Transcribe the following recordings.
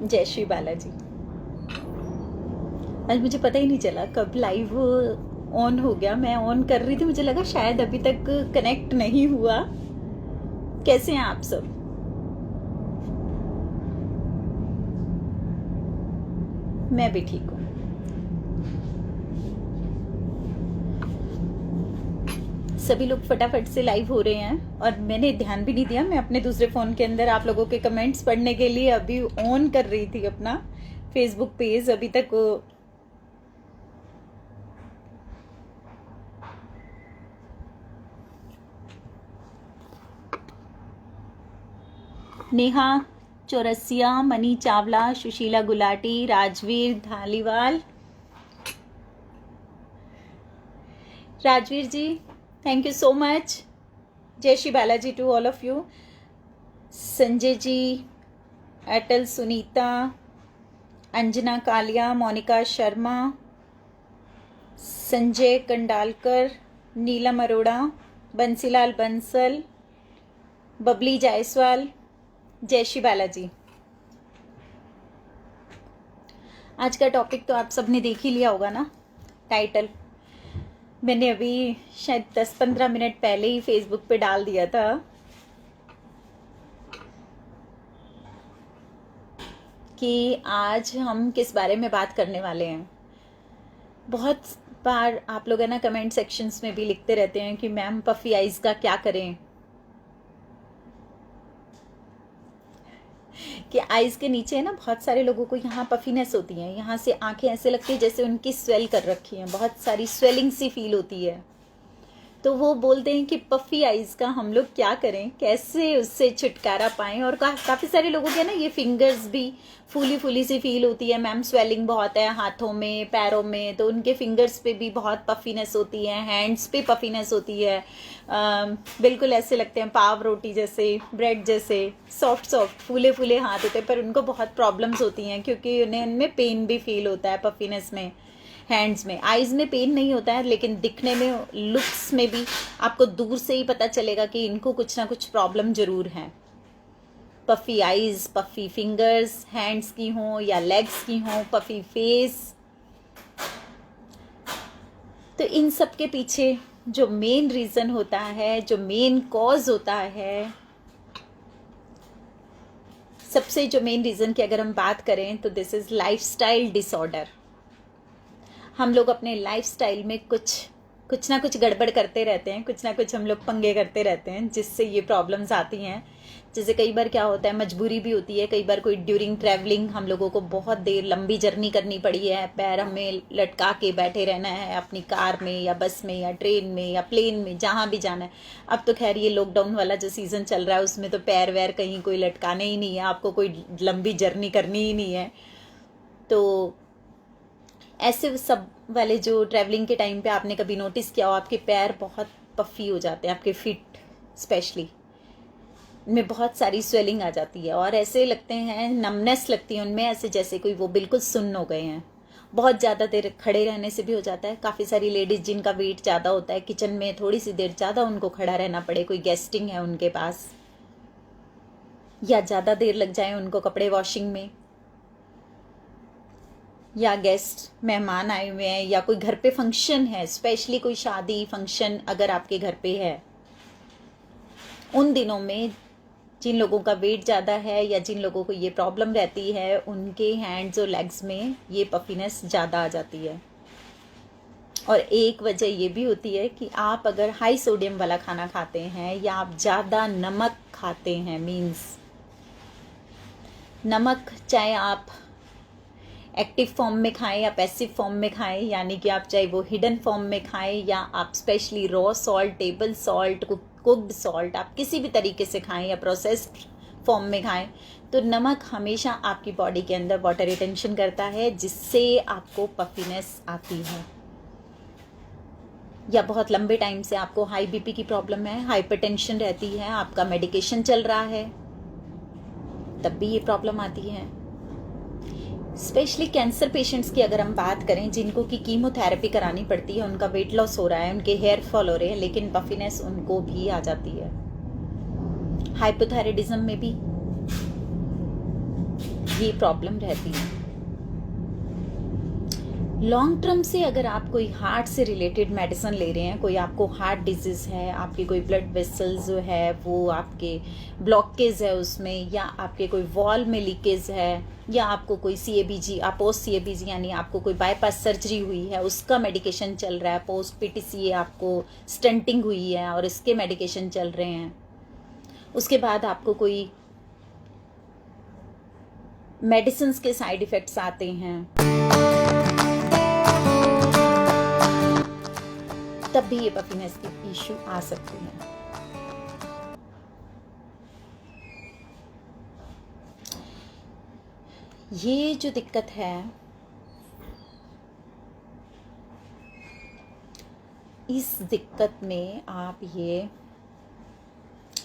जय श्री बालाजी। आज मुझे पता ही नहीं चला कब लाइव ऑन हो गया। मैं ऑन कर रही थी, मुझे लगा शायद अभी तक कनेक्ट नहीं हुआ। कैसे हैं आप सब? मैं भी ठीक हूँ। सभी लोग फटाफट से लाइव हो रहे हैं और मैंने ध्यान भी नहीं दिया। मैं अपने दूसरे फ़ोन के अंदर आप लोगों के कमेंट्स पढ़ने के लिए अभी ऑन कर रही थी अपना फेसबुक पेज। अभी तक Neha Chaurasia, Mani Chawla, Sushila Gulati, Rajveer Dhaliwal. Rajveer ji, thank you so much. जय Shri Balaji to all of you. Sanjay ji, Atal, Sunita, Anjana Kalia, Monika Sharma, Sanjay Kandalkar, Neelam Arora, Bansilal Bansal, Babli Jaiswal. जय श्री बालाजी। आज का टॉपिक तो आप सबने देख ही लिया होगा ना, टाइटल। मैंने अभी शायद 10-15 मिनट पहले ही फेसबुक पे डाल दिया था कि आज हम किस बारे में बात करने वाले हैं। बहुत बार आप लोग है ना कमेंट सेक्शंस में भी लिखते रहते हैं कि मैम पफी आइज का क्या करें, कि आइज के नीचे है ना बहुत सारे लोगों को यहाँ पफीनेस होती है। यहाँ से आंखें ऐसे लगती है जैसे उनकी स्वेल कर रखी हैं, बहुत सारी स्वेलिंग सी फील होती है। तो वो बोलते हैं कि पफी आइज का हम लोग क्या करें, कैसे उससे छुटकारा पाएं। और काफ़ी सारे लोगों के ना ये फिंगर्स भी फूली फूली सी फील होती है। मैम स्वेलिंग बहुत है हाथों में, पैरों में, तो उनके फिंगर्स पे भी बहुत पफीनेस होती है, हैंड्स पे पफीनेस होती है। बिल्कुल ऐसे लगते हैं पाव रोटी जैसे, ब्रेड जैसे, सॉफ्ट सॉफ्ट फूले फूले हाथ होते हैं। पर उनको बहुत प्रॉब्लम्स होती हैं क्योंकि उन्हें इनमें पेन भी फील होता है पफीनेस में। हैंड्स में, आइज़ में पेन नहीं होता है, लेकिन दिखने में, लुक्स में भी आपको दूर से ही पता चलेगा कि इनको कुछ ना कुछ प्रॉब्लम जरूर है। Puffy eyes, puffy fingers, hands की हों या लेग्स की हों, पफी फेस। तो इन सब के पीछे जो मेन रीज़न होता है, जो मेन कॉज होता है, सबसे जो मेन रीज़न की अगर हम बात करें तो दिस इज़ लाइफस्टाइल डिसऑर्डर। हम लोग अपने लाइफस्टाइल में कुछ ना कुछ गड़बड़ करते रहते हैं, कुछ ना कुछ हम लोग पंगे करते रहते हैं जिससे ये प्रॉब्लम्स आती हैं। जैसे कई बार क्या होता है, मजबूरी भी होती है। कई बार कोई ड्यूरिंग ट्रैवलिंग हम लोगों को बहुत देर लंबी जर्नी करनी पड़ी है, पैर हमें लटका के बैठे रहना है अपनी कार में या बस में या ट्रेन में या प्लेन में, जहाँ भी जाना है। अब तो खैर ये लॉकडाउन वाला जो सीज़न चल रहा है उसमें तो पैर वैर कहीं कोई लटकाने ही नहीं है, आपको कोई लंबी जर्नी करनी ही नहीं है। तो ऐसे सब वाले जो ट्रैवलिंग के टाइम पे आपने कभी नोटिस किया हो, आपके पैर बहुत पफ़ी हो जाते हैं, आपके फीट स्पेशली में बहुत सारी स्वेलिंग आ जाती है और ऐसे लगते हैं, नमनेस लगती है उनमें, ऐसे जैसे कोई वो बिल्कुल सुन्न हो गए हैं। बहुत ज़्यादा देर खड़े रहने से भी हो जाता है। काफ़ी सारी लेडीज़ जिनका वेट ज़्यादा होता है, किचन में थोड़ी सी देर ज़्यादा उनको खड़ा रहना पड़े, कोई गेस्टिंग है उनके पास, या ज़्यादा देर लग जाए उनको कपड़े वॉशिंग में, या गेस्ट मेहमान आए हुए हैं, या कोई घर पे फंक्शन है, स्पेशली कोई शादी फंक्शन अगर आपके घर पे है, उन दिनों में जिन लोगों का वेट ज़्यादा है या जिन लोगों को ये प्रॉब्लम रहती है, उनके हैंड्स और लेग्स में ये पफीनेस ज़्यादा आ जाती है। और एक वजह ये भी होती है कि आप अगर हाई सोडियम वाला खाना खाते हैं या आप ज़्यादा नमक खाते हैं, मीन्स नमक चाहे आप एक्टिव फॉर्म में खाएं या पैसिव फॉर्म में खाएं, यानी कि आप चाहे वो हिडन फॉर्म में खाएं या आप specially raw salt, table salt, cooked salt, आप किसी भी तरीके से खाएं या प्रोसेस्ड फॉर्म में खाएं, तो नमक हमेशा आपकी बॉडी के अंदर वाटर रिटेंशन करता है, जिससे आपको पफीनेस आती है। या बहुत लंबे टाइम से आपको हाई बीपी की प्रॉब्लम है, हाइपरटेंशन रहती है, आपका मेडिकेशन चल रहा है, तब भी ये प्रॉब्लम आती है। स्पेशली कैंसर पेशेंट्स की अगर हम बात करें, जिनको की कीमोथेरेपी करानी पड़ती है, उनका वेट लॉस हो रहा है, उनके हेयर फॉल हो रहे हैं, लेकिन पफीनेस उनको भी आ जाती है। हाइपोथायराइडिज्म में भी ये प्रॉब्लम रहती है। लॉन्ग टर्म से अगर आप कोई हार्ट से रिलेटेड मेडिसिन ले रहे हैं, कोई आपको हार्ट डिजीज़ है, आपकी कोई ब्लड वेसल्स जो है वो आपके ब्लॉकेज है उसमें, या आपके कोई वॉल में लीकेज है, या आपको कोई CABG, पोस्ट CABG यानी आपको कोई बाईपास सर्जरी हुई है उसका मेडिकेशन चल रहा है, पोस्ट PTCA आपको स्टंटिंग हुई है और इसके मेडिकेशन चल रहे हैं, उसके बाद आपको कोई मेडिसिन के साइड इफ़ेक्ट्स आते हैं, तब भी ये पफीनेस की इशू आ सकती है। ये जो दिक्कत है, इस दिक्कत में आप ये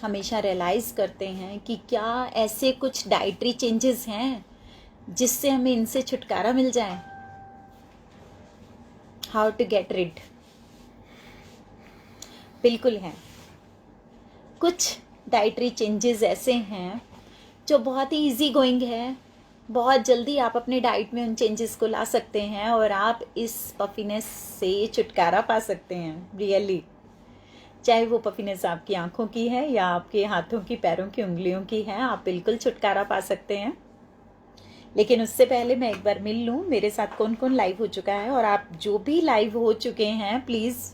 हमेशा रियलाइज़ करते हैं कि क्या ऐसे कुछ डाइटरी चेंजेस हैं जिससे हमें इनसे छुटकारा मिल जाए। हाउ टू गेट रिड, बिल्कुल है। कुछ डाइटरी चेंजेस ऐसे हैं जो बहुत ही इजी गोइंग है, बहुत जल्दी आप अपने डाइट में उन चेंजेस को ला सकते हैं और आप इस पफीनेस से छुटकारा पा सकते हैं रियली। चाहे वो पफीनेस आपकी आंखों की है या आपके हाथों की, पैरों की, उंगलियों की है, आप बिल्कुल छुटकारा पा सकते हैं। लेकिन उससे पहले मैं एक बार मिल लूँ मेरे साथ कौन कौन लाइव हो चुका है, और आप जो भी लाइव हो चुके हैं प्लीज़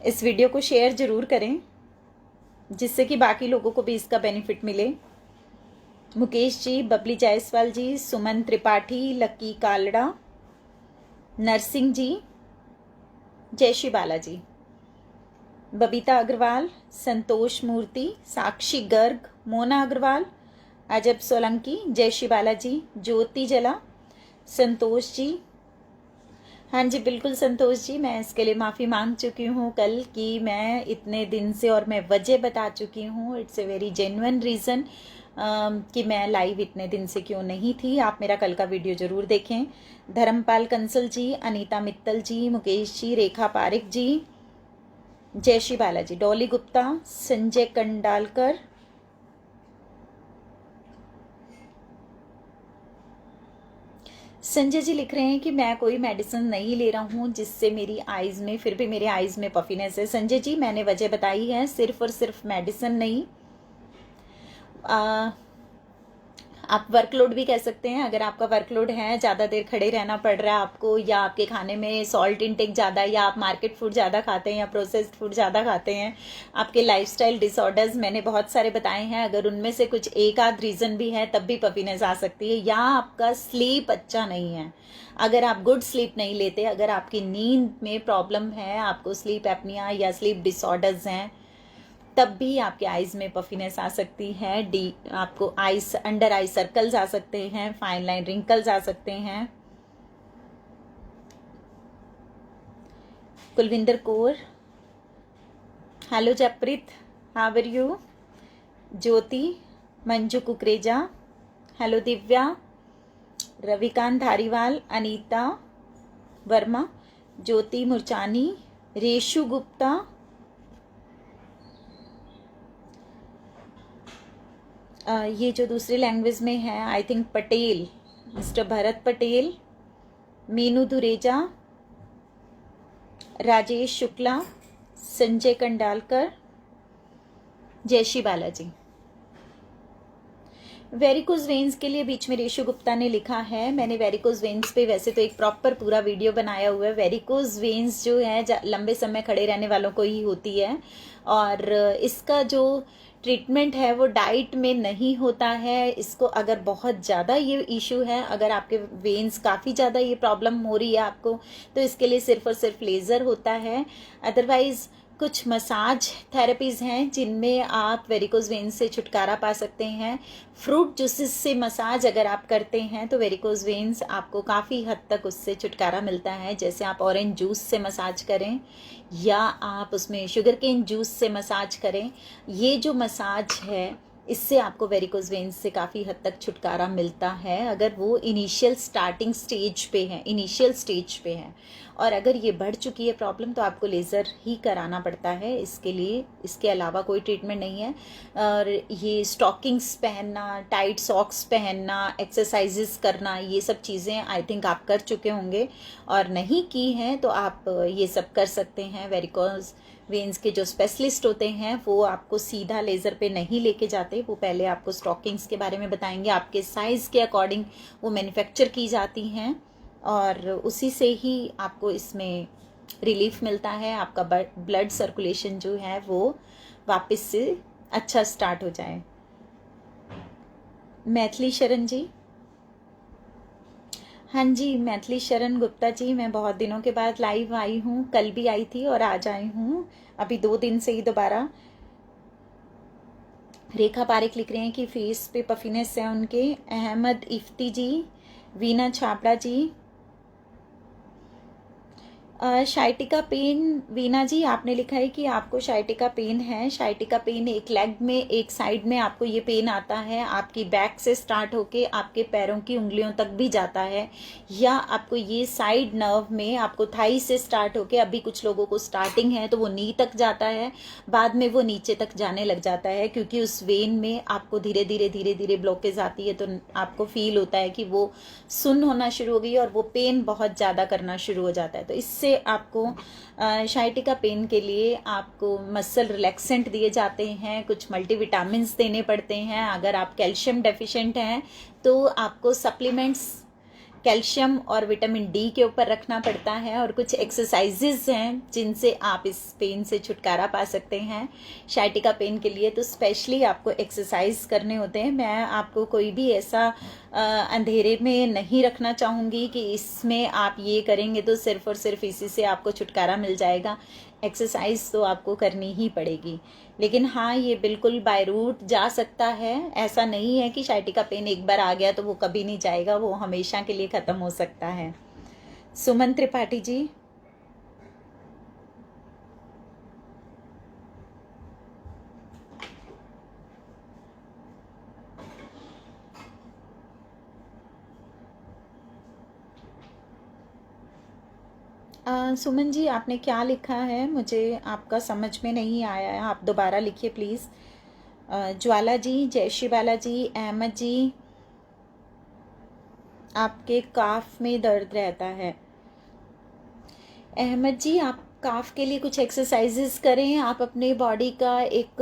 इस वीडियो को शेयर ज़रूर करें जिससे कि बाकी लोगों को भी इसका बेनिफिट मिले। मुकेश जी, बबली जायसवाल जी, सुमन त्रिपाठी, लक्की कालड़ा, नरसिंह जी, जयश्री बालाजी, बबीता अग्रवाल, संतोष मूर्ति, साक्षी गर्ग, मोना अग्रवाल, अजब सोलंकी, जयश्री बालाजी, ज्योति जला, संतोष जी। हाँ जी बिल्कुल संतोष जी, मैं इसके लिए माफ़ी मांग चुकी हूँ कल कि मैं इतने दिन से, और मैं वजह बता चुकी हूँ। It's a very genuine reason कि मैं लाइव इतने दिन से क्यों नहीं थी। आप मेरा कल का वीडियो ज़रूर देखें। धर्मपाल कंसल जी, अनीता मित्तल जी, मुकेश जी, रेखा पारिक जी, जयश्री बालाजी, डॉली गुप्ता, संजय कंडालकर, संजय जी लिख रहे हैं कि मैं कोई मेडिसिन नहीं ले रहा हूँ जिससे मेरी आइज़ में, फिर भी मेरे आइज़ में पफीनेस है। संजय जी मैंने वजह बताई है, सिर्फ और सिर्फ मेडिसिन नहीं। आप वर्कलोड भी कह सकते हैं। अगर आपका वर्कलोड है, ज़्यादा देर खड़े रहना पड़ रहा है आपको, या आपके खाने में सॉल्ट इनटेक ज़्यादा है, या आप मार्केट फूड ज़्यादा खाते हैं या प्रोसेस्ड फूड ज़्यादा खाते हैं, आपके लाइफस्टाइल डिसऑर्डर्स मैंने बहुत सारे बताए हैं, अगर उनमें से कुछ एक आध रीज़न भी है तब भी पफीनेस आ सकती है। या आपका स्लीप अच्छा नहीं है, अगर आप गुड स्लीप नहीं लेते, अगर आपकी नींद में प्रॉब्लम है, आपको स्लीप एपनिया या स्लीप डिसऑर्डर्स हैं, तब भी आपके आइज़ में पफीनेस आ सकती है। आपको आइज, अंडर आई सर्कल्स आ सकते हैं, फाइन लाइन रिंकल्स आ सकते हैं। Kulwinder Kaur, hello Jaypreet, how are you. Jyoti, Manju Kukreja, hello Divya, Ravikant Dhariwal, Anita Verma, Jyoti Murchani, Reshu Gupta, ये जो दूसरी लैंग्वेज में है I think Patel, mister Bharat Patel, Meenu Dhureja, Rajesh Shukla, Sanjay Kandalkar, Jayshree Balaji. Varicose veins के लिए बीच में रेशु गुप्ता ने लिखा है, मैंने वेरिकोज वेन्स पे वैसे तो एक प्रॉपर पूरा वीडियो बनाया हुआ है। वेरिकोज वेन्स जो है लंबे समय खड़े रहने वालों को ही होती है, और इसका जो ट्रीटमेंट है वो डाइट में नहीं होता है। इसको अगर बहुत ज़्यादा ये इशू है, अगर आपके वेन्स काफ़ी ज़्यादा ये प्रॉब्लम हो रही है आपको, तो इसके लिए सिर्फ और सिर्फ लेज़र होता है। अदरवाइज़ कुछ मसाज थेरेपीज़ हैं जिनमें आप वेरिकोज वेन्स से छुटकारा पा सकते हैं। फ्रूट जूसेस से मसाज अगर आप करते हैं तो वेरिकोज वेन्स आपको काफ़ी हद तक उससे छुटकारा मिलता है। जैसे आप ऑरेंज जूस से मसाज करें या आप उसमें शुगर केन जूस से मसाज करें। ये जो मसाज है इससे आपको वेरिकोज वेन्स से काफ़ी हद तक छुटकारा मिलता है अगर वो इनिशियल स्टेज पे है। और अगर ये बढ़ चुकी है प्रॉब्लम तो आपको लेज़र ही कराना पड़ता है इसके लिए, इसके अलावा कोई ट्रीटमेंट नहीं है। और ये स्टॉकिंग्स पहनना, टाइट सॉक्स पहनना, एक्सरसाइजेस करना, ये सब चीज़ें आई थिंक आप कर चुके होंगे, और नहीं की हैं तो आप ये सब कर सकते हैं। वेरिकोज वेन्स के जो स्पेशलिस्ट होते हैं वो आपको सीधा लेज़र पे नहीं लेके जाते, वो पहले आपको स्टॉकिंग्स के बारे में बताएंगे, आपके साइज़ के अकॉर्डिंग वो मैन्युफैक्चर की जाती हैं और उसी से ही आपको इसमें रिलीफ मिलता है, आपका ब्लड सर्कुलेशन जो है वो वापस से अच्छा स्टार्ट हो जाए। मैथिली शरण जी, हाँ जी मैथिली शरण गुप्ता जी, मैं बहुत दिनों के बाद लाइव आई हूँ, कल भी आई थी और आज आई हूँ, अभी 2 दिन से ही दोबारा। रेखा पारिक लिख रहे हैं कि फेस पे पफीनेस है उनके। अहमद इफ्ती जी, वीना छापड़ा जी, शाइटिका पेन, वीना जी आपने लिखा है कि आपको शाइटिका पेन है। शाइटिका पेन एक लेग में, एक साइड में आपको ये पेन आता है, आपकी बैक से स्टार्ट होके आपके पैरों की उंगलियों तक भी जाता है, या आपको ये साइड नर्व में आपको थाई से स्टार्ट होके, अभी कुछ लोगों को स्टार्टिंग है तो वो नी तक जाता है, बाद में वो नीचे तक जाने लग जाता है, क्योंकि उस वेन में आपको धीरे धीरे ब्लॉकेज आती है, तो आपको फील होता है कि वो सुन्न होना शुरू हो गई और वो पेन बहुत ज़्यादा करना शुरू हो जाता है। तो इससे आपको शाइटिका पेन के लिए आपको मसल रिलैक्सेंट दिए जाते हैं, कुछ मल्टीविटामिन्स देने पड़ते हैं। अगर आप कैल्शियम डेफिशिएंट हैं तो आपको सप्लीमेंट्स कैल्शियम और विटामिन डी के ऊपर रखना पड़ता है, और कुछ एक्सरसाइजेज हैं जिनसे आप इस पेन से छुटकारा पा सकते हैं। शाइटिका पेन के लिए तो स्पेशली आपको एक्सरसाइज करने होते हैं। मैं आपको कोई भी ऐसा अंधेरे में नहीं रखना चाहूँगी कि इसमें आप ये करेंगे तो सिर्फ और सिर्फ इसी से आपको छुटकारा मिल जाएगा। एक्सरसाइज तो आपको करनी ही पड़ेगी, लेकिन हाँ ये बिल्कुल बाय रूट जा सकता है। ऐसा नहीं है कि शाइटिका पेन एक बार आ गया तो वो कभी नहीं जाएगा, वो हमेशा के लिए ख़त्म हो सकता है। सुमन त्रिपाठी जी, सुमन जी आपने क्या लिखा है मुझे आपका समझ में नहीं आया है, आप दोबारा लिखिए प्लीज़। ज्वाला जी, जय श्री बाला जी, अहमद जी, आपके काफ में दर्द रहता है। अहमद जी आप काफ के लिए कुछ एक्सरसाइजेस करें, आप अपने बॉडी का एक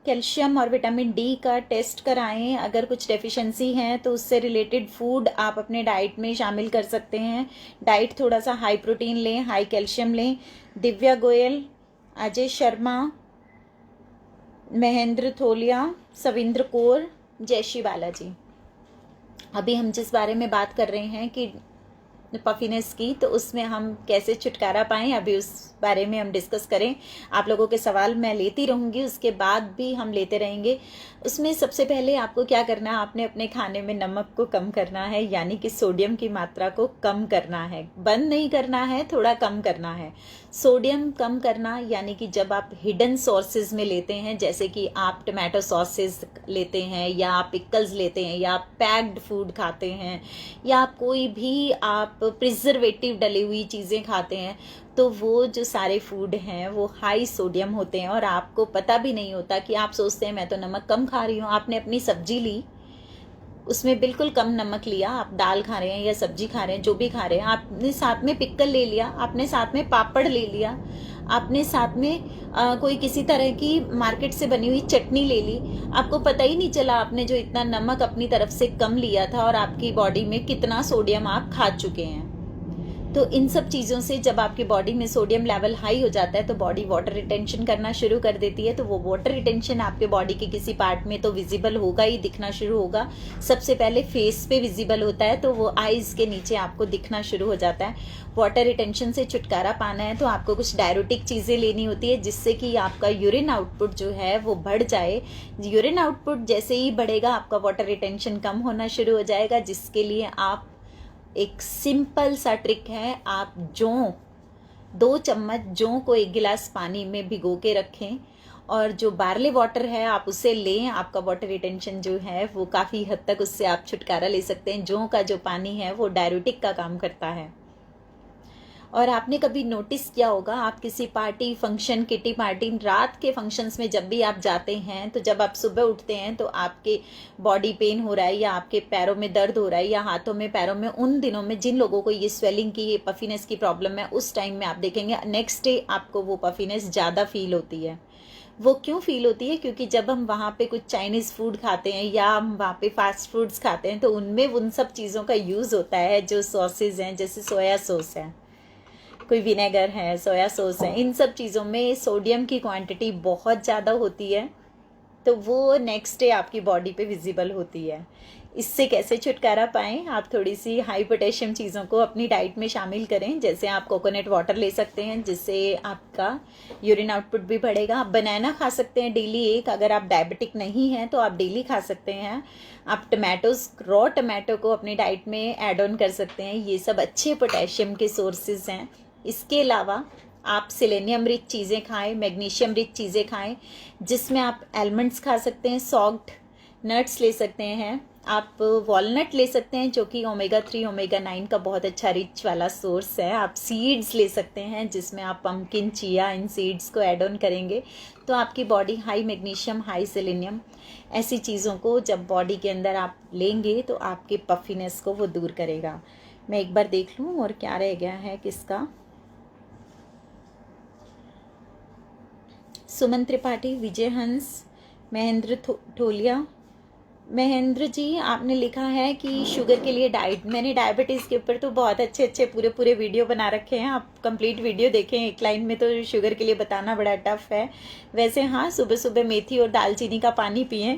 कैल्शियम और विटामिन डी का टेस्ट कराएं। अगर कुछ डेफिशिएंसी है तो उससे रिलेटेड फूड आप अपने डाइट में शामिल कर सकते हैं। डाइट थोड़ा सा हाई प्रोटीन लें, हाई कैल्शियम लें। दिव्या गोयल, अजय शर्मा, महेंद्र थोलिया, सविंद्र कौर, जय श्री बालाजी। अभी हम जिस बारे में बात कर रहे हैं कि पफीनेस की, तो उसमें हम कैसे छुटकारा पाएं, अभी उस बारे में हम डिस्कस करें। आप लोगों के सवाल मैं लेती रहूँगी, उसके बाद भी हम लेते रहेंगे। उसमें सबसे पहले आपको क्या करना है, आपने अपने खाने में नमक को कम करना है, यानी कि सोडियम की मात्रा को कम करना है। बंद नहीं करना है, थोड़ा कम करना है। सोडियम कम करना यानी कि जब आप हिडन सोर्सेज में लेते हैं, जैसे कि आप टमाटो सॉसेज लेते हैं, या आप पिकल्स लेते हैं, या आप पैक्ड फूड खाते हैं, या आप कोई भी आप प्रिजर्वेटिव डली हुई चीज़ें खाते हैं, तो वो जो सारे फूड हैं वो हाई सोडियम होते हैं, और आपको पता भी नहीं होता कि आप सोचते हैं मैं तो नमक कम खा रही हूँ। आपने अपनी सब्जी ली, उसमें बिल्कुल कम नमक लिया, आप दाल खा रहे हैं या सब्जी खा रहे हैं, जो भी खा रहे हैं, आपने साथ में पिक्कल ले लिया, आपने साथ में पापड़ ले लिया, आपने साथ में कोई किसी तरह की मार्केट से बनी हुई चटनी ले ली, आपको पता ही नहीं चला आपने जो इतना नमक अपनी तरफ से कम लिया था और आपकी बॉडी में कितना सोडियम आप खा चुके हैं। तो इन सब चीज़ों से जब आपकी बॉडी में सोडियम लेवल हाई हो जाता है तो बॉडी वाटर रिटेंशन करना शुरू कर देती है। तो वो वाटर रिटेंशन आपके बॉडी के किसी पार्ट में तो विजिबल होगा ही, दिखना शुरू होगा। सबसे पहले फेस पे विजिबल होता है, तो वो आईज के नीचे आपको दिखना शुरू हो जाता है। वाटर रिटेंशन से छुटकारा पाना है तो आपको कुछ डायरोटिक चीज़ें लेनी होती है, जिससे कि आपका यूरिन आउटपुट जो है वो बढ़ जाए। यूरिन आउटपुट जैसे ही बढ़ेगा आपका वाटर रिटेंशन कम होना शुरू हो जाएगा, जिसके लिए आप एक सिंपल सा ट्रिक है, आप 2 चम्मच जौ को 1 गिलास पानी में भिगो के रखें और जो बार्ले वाटर है आप उसे लें, आपका वाटर रिटेंशन जो है वो काफ़ी हद तक उससे आप छुटकारा ले सकते हैं। जौ का जो पानी है वो डाययूरेटिक का काम करता है। और आपने कभी नोटिस किया होगा, आप किसी पार्टी, फंक्शन, किटी पार्टी, रात के फंक्शंस में जब भी आप जाते हैं तो जब आप सुबह उठते हैं तो आपके बॉडी पेन हो रहा है या आपके पैरों में दर्द हो रहा है या हाथों में, पैरों में, उन दिनों में जिन लोगों को ये स्वेलिंग की, ये पफीनेस की प्रॉब्लम है, उस टाइम में आप देखेंगे नेक्स्ट डे आपको वो पफीनेस ज़्यादा फील होती है। वो क्यों फील होती है? क्योंकि जब हम वहाँ पे कुछ चाइनीज़ फूड खाते हैं या हम वहाँ पे फास्ट फूड्स खाते हैं तो उनमें उन सब चीज़ों का यूज़ होता है जो सॉसेज हैं, जैसे सोया सॉस है, कोई विनेगर है, सोया सॉस है, इन सब चीज़ों में सोडियम की क्वांटिटी बहुत ज़्यादा होती है, तो वो नेक्स्ट डे आपकी बॉडी पे विजिबल होती है। इससे कैसे छुटकारा पाएँ? आप थोड़ी सी हाई पोटेशियम चीज़ों को अपनी डाइट में शामिल करें, जैसे आप कोकोनट वाटर ले सकते हैं जिससे आपका यूरिन आउटपुट भी बढ़ेगा। आप बनाना खा सकते हैं डेली एक, अगर आप डायबिटिक नहीं हैं तो आप डेली खा सकते हैं। आप टमाटोज, रॉ टमाटो को अपनी डाइट में ऐड ऑन कर सकते हैं। ये सब अच्छे पोटेशियम के सोर्सेज हैं। इसके अलावा आप सेलेनियम रिच चीज़ें खाएं, मैग्नीशियम रिच चीज़ें खाएं, जिसमें आप आलमंड्स खा सकते हैं, सॉफ्ट नट्स ले सकते हैं, आप वॉलनट ले सकते हैं जो कि ओमेगा 3, ओमेगा 9 का बहुत अच्छा रिच वाला सोर्स है। आप सीड्स ले सकते हैं जिसमें आप पम्पकिन, चिया, इन सीड्स को ऐड ऑन करेंगे तो आपकी body high magnesium, high selenium ऐसी चीज़ों को जब बॉडी के अंदर आप लेंगे तो आपके पफीनेस को वो दूर करेगा। मैं एक बार देख लूँ और क्या रह गया है किसका। सुमन त्रिपाठी, विजय हंस, महेंद्र ठोलिया। महेंद्र जी, आपने लिखा है कि शुगर के लिए डाइट, मैंने डायबिटीज़ के ऊपर तो बहुत अच्छे अच्छे पूरे वीडियो बना रखे हैं, आप कंप्लीट वीडियो देखें। एक लाइन में तो शुगर के लिए बताना बड़ा टफ है। वैसे हाँ, सुबह सुबह मेथी और दालचीनी का पानी पिएं,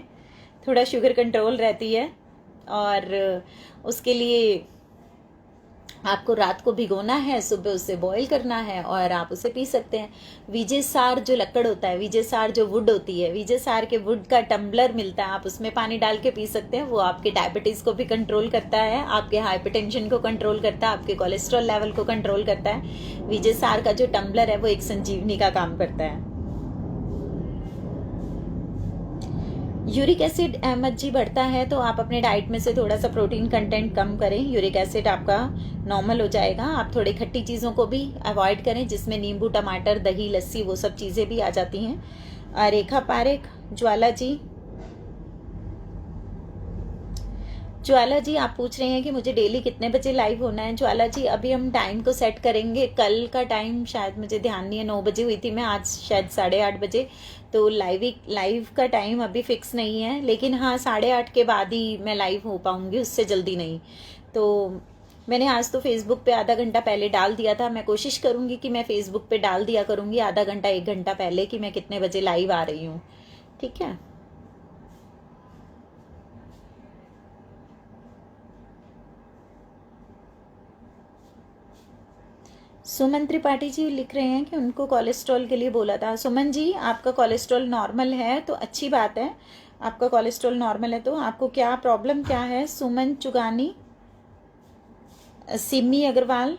थोड़ा शुगर कंट्रोल रहती है। और उसके लिए आपको रात को भिगोना है, सुबह उसे बॉईल करना है और आप उसे पी सकते हैं। विजय सार जो लकड़ होता है, विजय सार जो वुड होती है, विजय सार के वुड का टम्बलर मिलता है, आप उसमें पानी डाल के पी सकते हैं। वो आपके डायबिटीज़ को भी कंट्रोल करता है, आपके हाइपरटेंशन को कंट्रोल करता है, आपके कोलेस्ट्रॉल लेवल को कंट्रोल करता है। विजय सार का जो टम्बलर है वो एक संजीवनी का काम करता है। यूरिक एसिड अहमद जी बढ़ता है तो आप अपने डाइट में से थोड़ा सा प्रोटीन कंटेंट कम करें, यूरिक एसिड आपका नॉर्मल हो जाएगा। आप थोड़ी खट्टी चीज़ों को भी अवॉइड करें जिसमें नींबू, टमाटर, दही, लस्सी, वो सब चीज़ें भी आ जाती हैं। रेखा पारेख, ज्वाला जी, ज्वाला जी आप पूछ रहे हैं कि मुझे डेली कितने बजे लाइव होना है। ज्वाला जी, अभी हम टाइम को सेट करेंगे। कल का टाइम शायद मुझे ध्यान नहीं है, 9 बजे हुई थी मैं, आज शायद 8:30 बजे। तो लाइव का टाइम अभी फिक्स नहीं है, लेकिन हाँ 8:30 के बाद ही मैं लाइव हो पाऊँगी, उससे जल्दी नहीं। तो मैंने आज तो फेसबुक पे आधा घंटा पहले डाल दिया था। मैं कोशिश करूँगी कि मैं फेसबुक पे डाल दिया करूँगी आधा घंटा, 1 घंटा पहले कि मैं कितने बजे लाइव आ रही हूँ। ठीक है। सुमन त्रिपाठी जी लिख रहे हैं कि उनको कोलेस्ट्रॉल के लिए बोला था। सुमन जी, आपका कोलेस्ट्रॉल नॉर्मल है तो अच्छी बात है। आपका कोलेस्ट्रॉल नॉर्मल है तो आपको क्या प्रॉब्लम क्या है? सुमन चुगानी, सिमी अग्रवाल।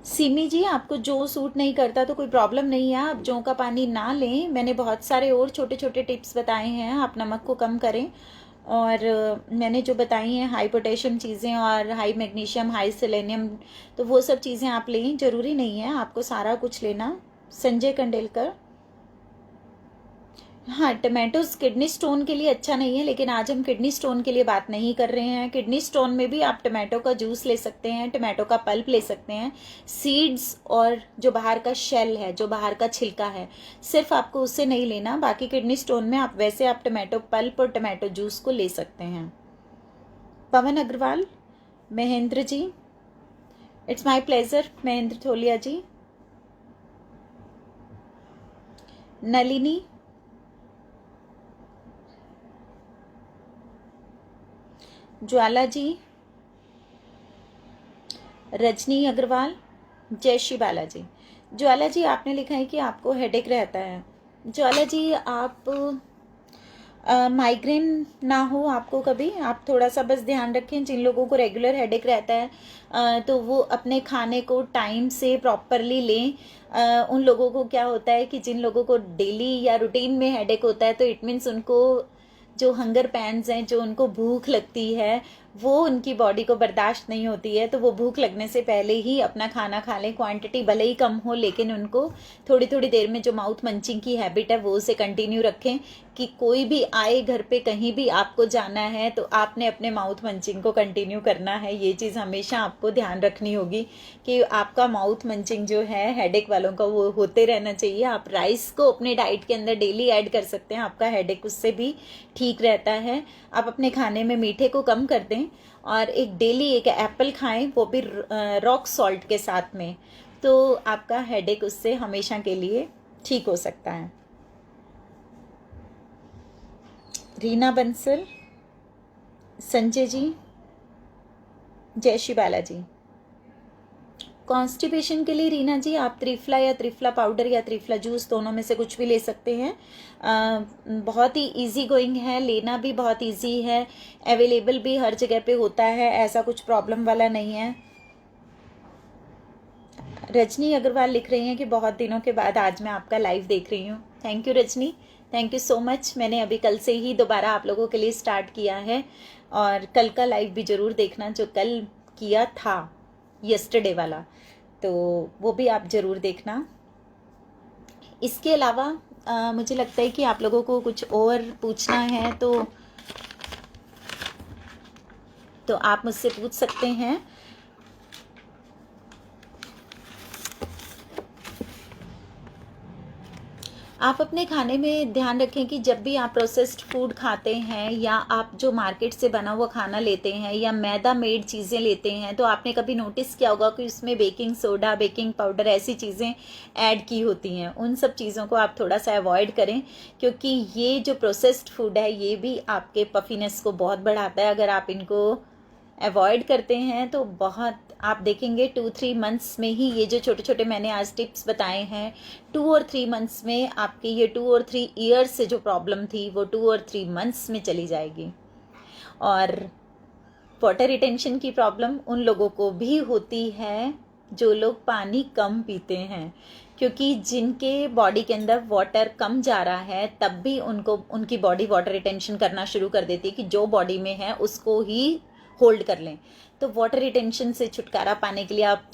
सिमी जी, आपको जो सूट नहीं करता तो कोई प्रॉब्लम नहीं है, आप जौ का पानी ना लें। मैंने बहुत सारे और छोटे छोटे टिप्स बताए हैं, आप नमक को कम करें। और मैंने जो बताई हैं हाई पोटेशियम चीज़ें और हाई मैग्नीशियम, हाई सेलेनियम, तो वो सब चीज़ें आप लें, ज़रूरी नहीं है आपको सारा कुछ लेना। संजय कंडेलकर, हाँ टमाटोज किडनी स्टोन के लिए अच्छा नहीं है, लेकिन आज हम किडनी स्टोन के लिए बात नहीं कर रहे हैं। किडनी स्टोन में भी आप टमाटो का जूस ले सकते हैं, टमाटो का पल्प ले सकते हैं, सीड्स और जो बाहर का शेल है, जो बाहर का छिलका है, सिर्फ आपको उससे नहीं लेना। बाकी किडनी स्टोन में आप वैसे आप टमाटो पल्प और टमाटो जूस को ले सकते हैं। पवन Agarwal, Mahendra ji, it's my pleasure. Mahendra थोलिया जी, नलिनी, ज्वाला जी, रजनी अग्रवाल, जय श्री बालाजी। ज्वाला जी, आपने लिखा है कि आपको हेडेक रहता है। ज्वाला जी, आप माइग्रेन ना हो आपको कभी, आप थोड़ा सा बस ध्यान रखें। जिन लोगों को रेगुलर हेडेक रहता है तो वो अपने खाने को टाइम से प्रॉपरली लें। उन लोगों को क्या होता है कि जिन लोगों को डेली या रूटीन में हेडेक होता है तो इट मीन्स उनको जो हंगर पैंस हैं, जो उनको भूख लगती है, वो उनकी बॉडी को बर्दाश्त नहीं होती है, तो वो भूख लगने से पहले ही अपना खाना खा लें। क्वांटिटी भले ही कम हो, लेकिन उनको थोड़ी थोड़ी देर में जो माउथ मंचिंग की हैबिट है वो उसे कंटिन्यू रखें। कि कोई भी आए घर पे, कहीं भी आपको जाना है तो आपने अपने माउथ मंचिंग को कंटिन्यू करना है। ये चीज़ हमेशा आपको ध्यान रखनी होगी कि आपका माउथ मंचिंग जो है हेडेक वालों का वो होते रहना चाहिए। आप राइस को अपने डाइट के अंदर डेली ऐड कर सकते हैं, आपका हेडेक उससे भी ठीक रहता है। आप अपने खाने में मीठे को कम कर दें और एक डेली एक एप्पल खाएं, वो भी रॉक सॉल्ट के साथ में, तो आपका हेडेक उससे हमेशा के लिए ठीक हो सकता है। रीना बंसल, संजय जी, जय श्री बालाजी। कॉन्स्टिपेशन के लिए रीना जी आप त्रिफला या त्रिफला पाउडर या त्रिफला जूस दोनों में से कुछ भी ले सकते हैं। बहुत ही इजी गोइंग है, लेना भी बहुत इजी है, अवेलेबल भी हर जगह पे होता है, ऐसा कुछ प्रॉब्लम वाला नहीं है। रजनी अग्रवाल लिख रही हैं कि बहुत दिनों के बाद आज मैं आपका लाइव देख रही हूँ। Thank you Rajni, thank you so much. मैंने अभी कल से ही दोबारा आप लोगों के लिए स्टार्ट किया है, और कल का लाइव भी ज़रूर देखना जो कल किया था, यस्टरडे वाला, तो वो भी आप ज़रूर देखना। इसके अलावा मुझे लगता है कि आप लोगों को कुछ और पूछना है तो आप मुझसे पूछ सकते हैं। आप अपने खाने में ध्यान रखें कि जब भी आप प्रोसेस्ड फूड खाते हैं या आप जो मार्केट से बना हुआ खाना लेते हैं या मैदा मेड चीज़ें लेते हैं, तो आपने कभी नोटिस किया होगा कि उसमें बेकिंग सोडा, बेकिंग पाउडर ऐसी चीज़ें ऐड की होती हैं। उन सब चीज़ों को आप थोड़ा सा अवॉइड करें, क्योंकि ये जो प्रोसेस्ड फूड है ये भी आपके पफीनेस को बहुत बढ़ाता है। अगर आप इनको अवॉइड करते हैं तो बहुत, आप देखेंगे 2-3 मंथ्स में ही ये जो छोटे छोटे मैंने आज टिप्स बताए हैं, 2 और 3 मंथ्स में आपकी ये 2 और 3 ईयर्स से जो प्रॉब्लम थी वो 2 और 3 मंथ्स में चली जाएगी। और वाटर रिटेंशन की प्रॉब्लम उन लोगों को भी होती है जो लोग पानी कम पीते हैं, क्योंकि जिनके बॉडी के अंदर वाटर कम जा रहा है तब भी उनकी बॉडी वाटर रिटेंशन करना शुरू कर देती है कि जो बॉडी में है उसको ही होल्ड कर लें। तो वाटर रिटेंशन से छुटकारा पाने के लिए आप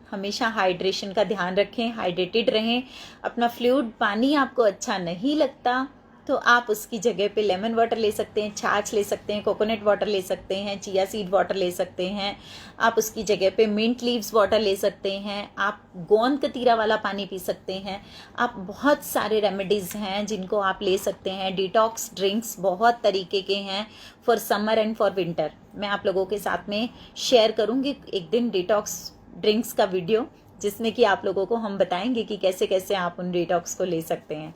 हमेशा हाइड्रेशन का ध्यान रखें, हाइड्रेटेड रहें। अपना फ्लूइड पानी आपको अच्छा नहीं लगता तो आप उसकी जगह पे लेमन वाटर ले सकते हैं, छाछ ले सकते हैं, कोकोनट वाटर ले सकते हैं, चिया सीड वाटर ले सकते हैं। आप उसकी जगह पे मिंट लीव्स वाटर ले सकते हैं, आप गोंद कतीरा वाला पानी पी सकते हैं। आप बहुत सारे रेमेडीज़ हैं जिनको आप ले सकते हैं। डिटॉक्स ड्रिंक्स बहुत तरीके के हैं for summer and for winter. मैं आप लोगों के साथ में शेयर करूँगी एक दिन डिटॉक्स ड्रिंक्स का वीडियो, जिसमें कि आप लोगों को हम बताएंगे कि कैसे कैसे आप उन डिटॉक्स को ले सकते हैं।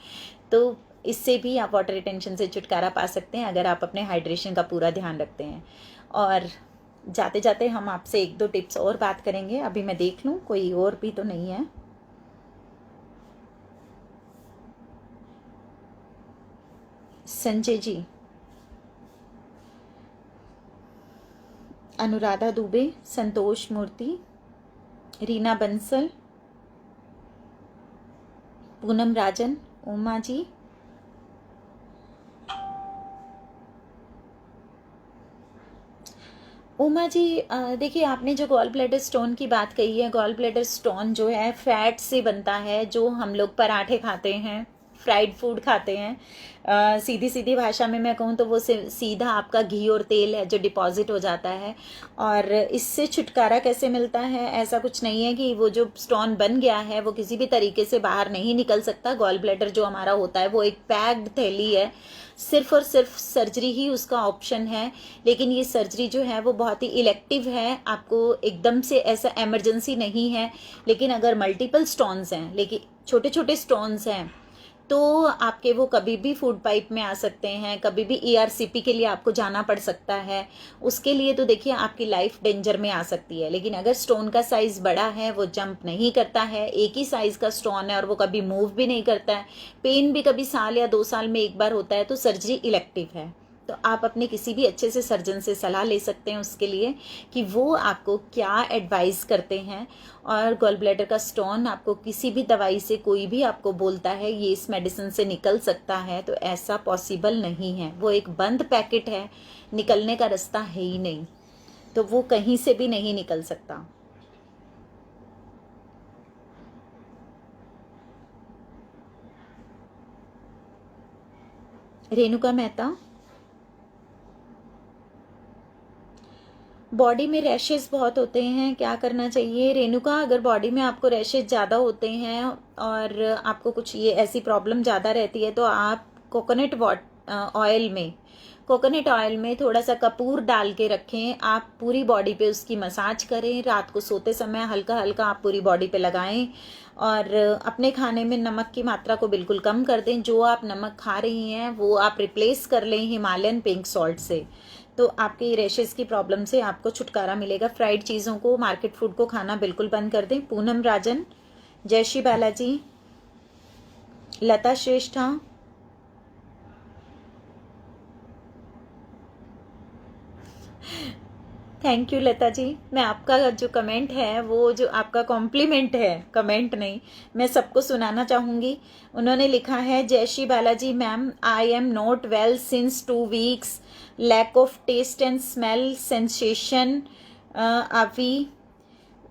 तो इससे भी आप वाटर रिटेंशन से छुटकारा पा सकते हैं अगर आप अपने हाइड्रेशन का पूरा ध्यान रखते हैं। और जाते जाते हम आपसे 1-2 टिप्स और बात करेंगे। अभी मैं देख लूँ कोई और भी तो नहीं है। संजय जी, अनुराधा दुबे, संतोष मूर्ति, रीना बंसल, पूनम राजन, उमा जी, उमा जी, देखिए आपने जो गॉल ब्लैडर स्टोन की बात कही है, गॉल ब्लैडर स्टोन जो है फैट से बनता है। जो हम लोग पराठे खाते हैं, फ्राइड फूड खाते हैं, सीधी सीधी भाषा में मैं कहूँ तो वो सीधा आपका घी और तेल है जो डिपॉजिट हो जाता है। और इससे छुटकारा कैसे मिलता है? ऐसा कुछ नहीं है कि वो जो स्टोन बन गया है वो किसी भी तरीके से बाहर नहीं निकल सकता। गॉल ब्लैडर जो हमारा होता है वो एक पैक्ड थैली है, सिर्फ और सिर्फ सर्जरी ही उसका ऑप्शन है। लेकिन ये सर्जरी जो है वो बहुत ही इलेक्टिव है, आपको एकदम से ऐसा इमरजेंसी नहीं है। लेकिन अगर मल्टीपल स्टोन्स हैं, लेकिन छोटे छोटे स्टोन्स हैं, तो आपके वो कभी भी फूड पाइप में आ सकते हैं, कभी भी ERCP के लिए आपको जाना पड़ सकता है। उसके लिए तो देखिए आपकी लाइफ डेंजर में आ सकती है। लेकिन अगर स्टोन का साइज़ बड़ा है, वो जंप नहीं करता है, एक ही साइज़ का स्टोन है और वो कभी मूव भी नहीं करता है, पेन भी कभी साल या 2 साल में एक बार होता है, तो सर्जरी इलेक्टिव है। तो आप अपने किसी भी अच्छे से सर्जन से सलाह ले सकते हैं उसके लिए कि वो आपको क्या एडवाइस करते हैं। और गॉल ब्लैडर का स्टोन आपको किसी भी दवाई से, कोई भी आपको बोलता है ये इस मेडिसिन से निकल सकता है, तो ऐसा पॉसिबल नहीं है। वो एक बंद पैकेट है, निकलने का रास्ता है ही नहीं, तो वो कहीं से भी नहीं निकल सकता। रेणुका मेहता, बॉडी में रैशेस बहुत होते हैं, क्या करना चाहिए? रेणुका, अगर बॉडी में आपको रैशेस ज़्यादा होते हैं और आपको कुछ ये ऐसी प्रॉब्लम ज़्यादा रहती है, तो आप कोकोनट ऑयल में थोड़ा सा कपूर डाल के रखें। आप पूरी बॉडी पे उसकी मसाज करें, रात को सोते समय हल्का हल्का आप पूरी बॉडी पे लगाएं। और अपने खाने में नमक की मात्रा को बिल्कुल कम कर दें। जो आप नमक खा रही हैं वो आप रिप्लेस कर लें हिमालयन पिंक सॉल्ट से, तो आपके रैशेस की प्रॉब्लम से आपको छुटकारा मिलेगा। फ्राइड चीज़ों को, मार्केट फूड को खाना बिल्कुल बंद कर दें। पूनम राजन, जय श्री बालाजी, लता श्रेष्ठा, थैंक यू लता जी। मैं आपका जो कमेंट है, वो जो आपका कॉम्प्लीमेंट है, कमेंट नहीं, मैं सबको सुनाना चाहूँगी। उन्होंने लिखा है, जय Shri Balaji ma'am, I am not well since 2 weeks, lack of taste and smell sensation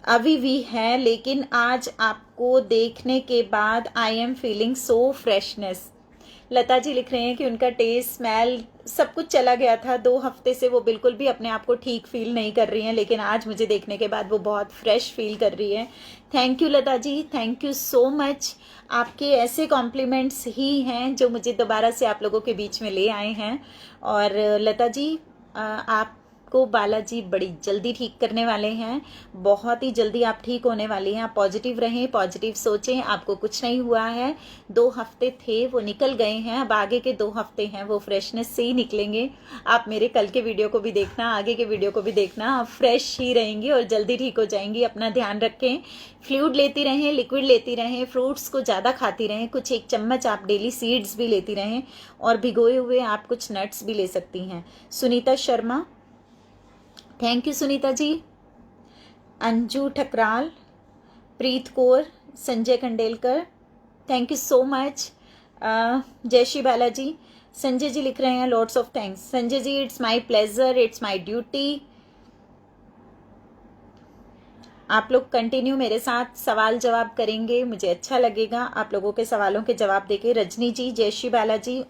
अभी भी है, लेकिन आज आपको देखने के बाद I am feeling so freshness. Lata ji लिख रहे हैं कि उनका टेस्ट, स्मेल सब कुछ चला गया था। 2 हफ्ते से वो बिल्कुल भी अपने आप को ठीक फील नहीं कर रही हैं, लेकिन आज मुझे देखने के बाद वो बहुत फ्रेश फील कर रही है। Thank you Lata ji, thank you so much. आपके ऐसे कॉम्प्लीमेंट्स ही हैं जो मुझे दोबारा से आप लोगों के बीच में ले आए हैं। और लता जी, आपको बालाजी बड़ी जल्दी ठीक करने वाले हैं, बहुत ही जल्दी आप ठीक होने वाली हैं। आप पॉजिटिव रहें, पॉजिटिव सोचें, आपको कुछ नहीं हुआ है। 2 हफ्ते थे वो निकल गए हैं, अब आगे के 2 हफ्ते हैं वो फ्रेशनेस से ही निकलेंगे। आप मेरे कल के वीडियो को भी देखना, आगे के वीडियो को भी देखना, आप फ्रेश ही रहेंगी और जल्दी ठीक हो जाएंगी। अपना ध्यान रखें, फ्लूइड लेती रहें, लिक्विड लेती रहें, फ्रूट्स को ज़्यादा खाती रहें, कुछ 1 चम्मच आप डेली सीड्स भी लेती रहें, और भिगोए हुए आप कुछ नट्स भी ले सकती हैं। Sunita Sharma, thank you Sunita ji. Anju Thakral, Preet Kaur, Sanjay Kandelkar, thank you so much. जय श्री बालाजी। संजय जी लिख रहे हैं, lots of thanks. Sanjay ji, it's my pleasure, it's my duty. आप लोग कंटिन्यू मेरे साथ सवाल जवाब करेंगे, मुझे अच्छा लगेगा आप लोगों के सवालों के जवाब देके। रजनी जी, जय श्री बालाजी।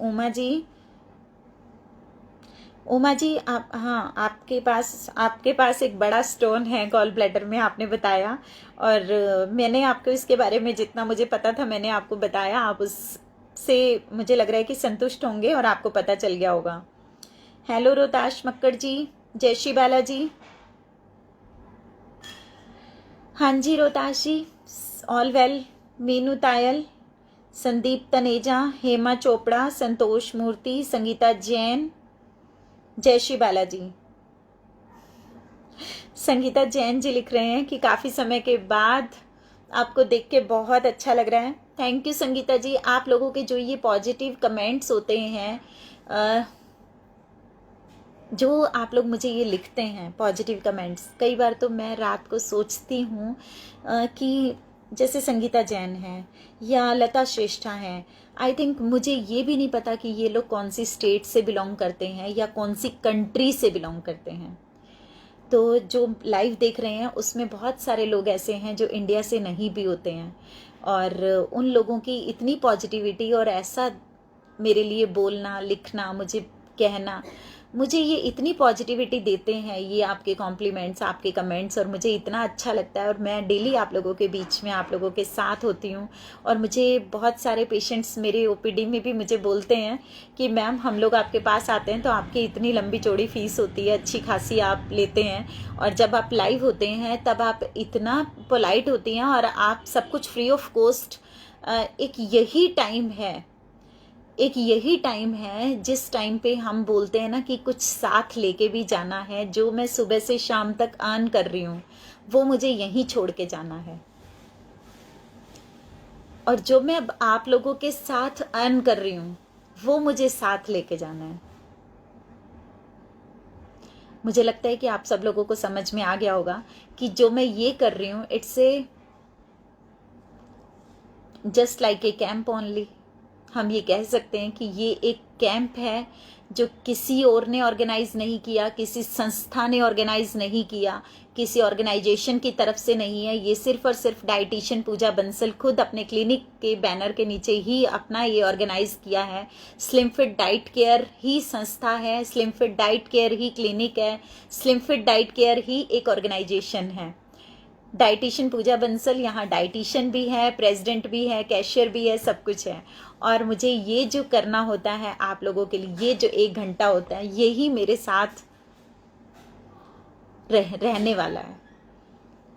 उमा जी, आप, हाँ, आपके पास एक बड़ा स्टोन है गॉल ब्लैडर में, आपने बताया, और मैंने आपको इसके बारे में जितना मुझे पता था मैंने आपको बताया। आप उससे मुझे लग रहा है कि संतुष्ट होंगे और आपको पता चल गया होगा। हेलो रोताश मक्कड़ जी, जय श्री बालाजी। हाँ जी रोताश जी, ऑल वेल। मीनू तायल, संदीप तनेजा, हेमा चोपड़ा, संतोष मूर्ति, संगीता जैन, जय श्री बालाजी। संगीता जैन जी लिख रहे हैं कि काफ़ी समय के बाद आपको देख के बहुत अच्छा लग रहा है। थैंक यू संगीता जी। आप लोगों के जो ये पॉजिटिव कमेंट्स होते हैं, जो आप लोग मुझे ये लिखते हैं पॉजिटिव कमेंट्स, कई बार तो मैं रात को सोचती हूँ कि जैसे संगीता जैन है या लता श्रेष्ठा हैं, आई थिंक मुझे ये भी नहीं पता कि ये लोग कौन सी स्टेट से बिलोंग करते हैं या कौन सी कंट्री से बिलोंग करते हैं। तो जो लाइव देख रहे हैं उसमें बहुत सारे लोग ऐसे हैं जो इंडिया से नहीं भी होते हैं, और उन लोगों की इतनी पॉजिटिविटी और ऐसा मेरे लिए बोलना, लिखना, मुझे कहना, मुझे ये इतनी पॉजिटिविटी देते हैं ये आपके कॉम्प्लीमेंट्स, आपके कमेंट्स, और मुझे इतना अच्छा लगता है। और मैं डेली आप लोगों के बीच में, आप लोगों के साथ होती हूँ। और मुझे बहुत सारे पेशेंट्स मेरे ओपीडी में भी मुझे बोलते हैं कि मैम हम लोग आपके पास आते हैं तो आपकी इतनी लंबी चौड़ी फीस होती है, अच्छी खासी आप लेते हैं, और जब आप लाइव होते हैं तब आप इतना पोलाइट होती हैं और आप सब कुछ फ्री ऑफ कॉस्ट। एक यही टाइम है एक यही टाइम है जिस टाइम पे हम बोलते हैं ना कि कुछ साथ लेके भी जाना है। जो मैं सुबह से शाम तक अर्न कर रही हूँ वो मुझे यहीं छोड़ के जाना है, और जो मैं अब आप लोगों के साथ अर्न कर रही हूँ वो मुझे साथ लेके जाना है। मुझे लगता है कि आप सब लोगों को समझ में आ गया होगा कि जो मैं ये कर रही हूँ it's a just like a camp only. हम ये कह सकते हैं कि ये एक कैंप है जो किसी और ने ऑर्गेनाइज नहीं किया, किसी संस्था ने ऑर्गेनाइज नहीं किया, किसी ऑर्गेनाइजेशन की तरफ से नहीं है। ये सिर्फ और सिर्फ डाइटिशियन पूजा बंसल खुद अपने क्लिनिक के बैनर के नीचे ही अपना ये ऑर्गेनाइज किया है। स्लिम फिट डाइट केयर ही संस्था है, स्लिम फिट डाइट केयर ही क्लिनिक है, स्लिम फिट डाइट केयर ही एक ऑर्गेनाइजेशन है। डाइटिशियन पूजा बंसल यहाँ डाइटिशियन भी है, प्रेसिडेंट भी है, कैशियर भी है, सब कुछ है। और मुझे ये जो करना होता है आप लोगों के लिए, ये जो 1 घंटा होता है, यही मेरे साथ रहने वाला है।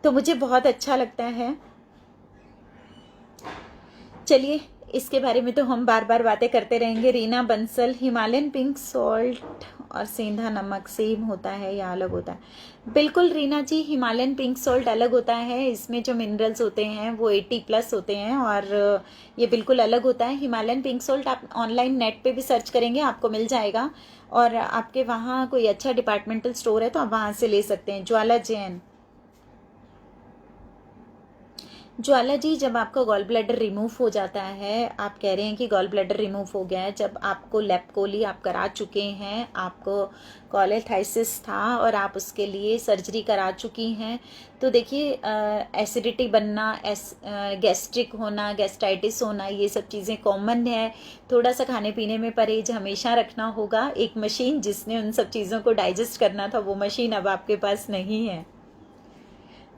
तो मुझे बहुत अच्छा लगता है। चलिए इसके बारे में तो हम बार बार बातें करते रहेंगे। Reena Bansal, Himalayan pink salt और सेंधा नमक सेम होता है या अलग होता है? बिल्कुल रीना जी, हिमालयन पिंक सॉल्ट अलग होता है। इसमें जो मिनरल्स होते हैं वो 80+ होते हैं और ये बिल्कुल अलग होता है। हिमालयन पिंक सॉल्ट आप ऑनलाइन नेट पे भी सर्च करेंगे आपको मिल जाएगा, और आपके वहाँ कोई अच्छा डिपार्टमेंटल स्टोर है तो आप वहाँ से ले सकते हैं। ज्वाला जैन, ज्वाला जी, जब आपका गॉल ब्लैडर रिमूव हो जाता है, आप कह रहे हैं कि गॉल ब्लैडर रिमूव हो गया है, जब आपको लेप्कोली आप करा चुके हैं, आपको कॉलेथाइसिस था और आप उसके लिए सर्जरी करा चुकी हैं, तो देखिए एसिडिटी बनना, गैस्ट्रिक होना, गैस्ट्राइटिस होना, ये सब चीज़ें कॉमन है। थोड़ा सा खाने पीने में परहेज हमेशा रखना होगा। एक मशीन जिसने उन सब चीज़ों को डाइजेस्ट करना था वो मशीन अब आपके पास नहीं है,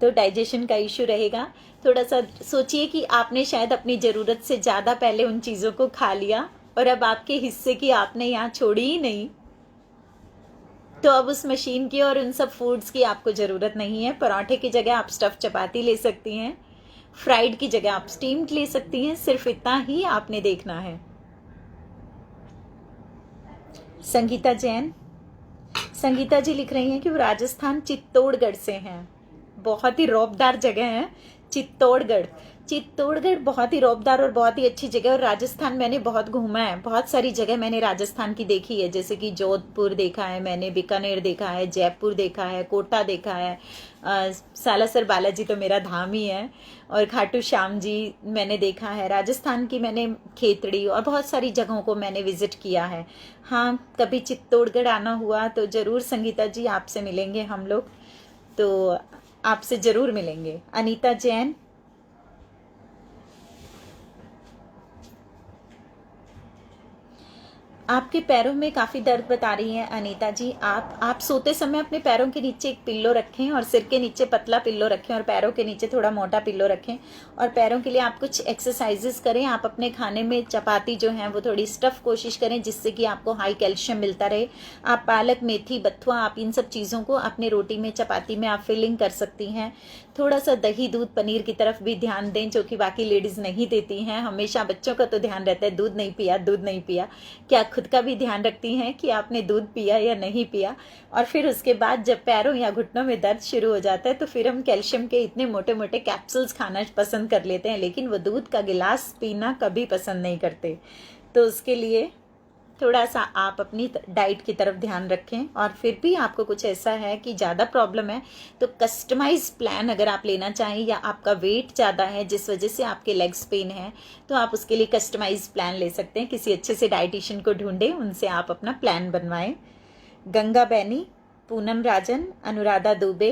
तो डाइजेशन का इशू रहेगा। थोड़ा सा सोचिए कि आपने शायद अपनी ज़रूरत से ज़्यादा पहले उन चीज़ों को खा लिया और अब आपके हिस्से की आपने यहाँ छोड़ी ही नहीं, तो अब उस मशीन की और उन सब फूड्स की आपको ज़रूरत नहीं है। पराठे की जगह आप स्टफ़ चपाती ले सकती हैं, फ्राइड की जगह आप स्टीम्ड ले सकती हैं। सिर्फ इतना ही आपने देखना है। संगीता जैन, संगीता जी लिख रही हैं कि वो राजस्थान चित्तौड़गढ़ से हैं। बहुत ही रौबदार जगह है चित्तौड़गढ़। चित्तौड़गढ़ बहुत ही रौबदार और बहुत ही अच्छी जगह। और राजस्थान मैंने बहुत घूमा है, बहुत सारी जगह मैंने राजस्थान की देखी है, जैसे कि जोधपुर देखा है मैंने, बीकानेर देखा है, जयपुर देखा है, कोटा देखा है, सालासर बालाजी तो मेरा धाम ही है, और खाटू श्याम जी मैंने देखा है। राजस्थान की मैंने खेतड़ी और बहुत सारी जगहों को मैंने विजिट किया है। हाँ, कभी चित्तौड़गढ़ आना हुआ तो ज़रूर संगीता जी आपसे मिलेंगे हम लोग, तो आपसे ज़रूर मिलेंगे। अनीता जैन, आपके पैरों में काफ़ी दर्द बता रही है अनीता जी। आप सोते समय अपने पैरों के नीचे एक पिल्लो रखें और सिर के नीचे पतला पिल्लो रखें और पैरों के नीचे थोड़ा मोटा पिल्लो रखें, और पैरों के लिए आप कुछ एक्सरसाइजेस करें। आप अपने खाने में चपाती जो है वो थोड़ी स्टफ़ कोशिश करें जिससे कि आपको हाई कैल्शियम मिलता रहे। आप पालक, मेथी, बथुआ, आप इन सब चीज़ों को अपने रोटी में, चपाती में आप फिलिंग कर सकती हैं। थोड़ा सा दही, दूध, पनीर की तरफ भी ध्यान दें, जो कि बाकी लेडीज़ नहीं देती हैं। हमेशा बच्चों का तो ध्यान रहता है दूध नहीं पिया, दूध नहीं पिया। क्या खुद का भी ध्यान रखती हैं कि आपने दूध पिया या नहीं पिया? और फिर उसके बाद जब पैरों या घुटनों में दर्द शुरू हो जाता है तो फिर हम कैल्शियम के इतने मोटे मोटे कैप्सूल्स खाना पसंद कर लेते हैं, लेकिन वो दूध का गिलास पीना कभी पसंद नहीं करते। तो उसके लिए थोड़ा सा आप अपनी डाइट की तरफ ध्यान रखें। और फिर भी आपको कुछ ऐसा है कि ज़्यादा प्रॉब्लम है तो कस्टमाइज प्लान अगर आप लेना चाहें, या आपका वेट ज़्यादा है जिस वजह से आपके लेग्स पेन है, तो आप उसके लिए कस्टमाइज प्लान ले सकते हैं। किसी अच्छे से डाइटिशियन को ढूंढें, उनसे आप अपना प्लान बनवाएं। Ganga Baini, Poonam Rajan, Anuradha Dubey,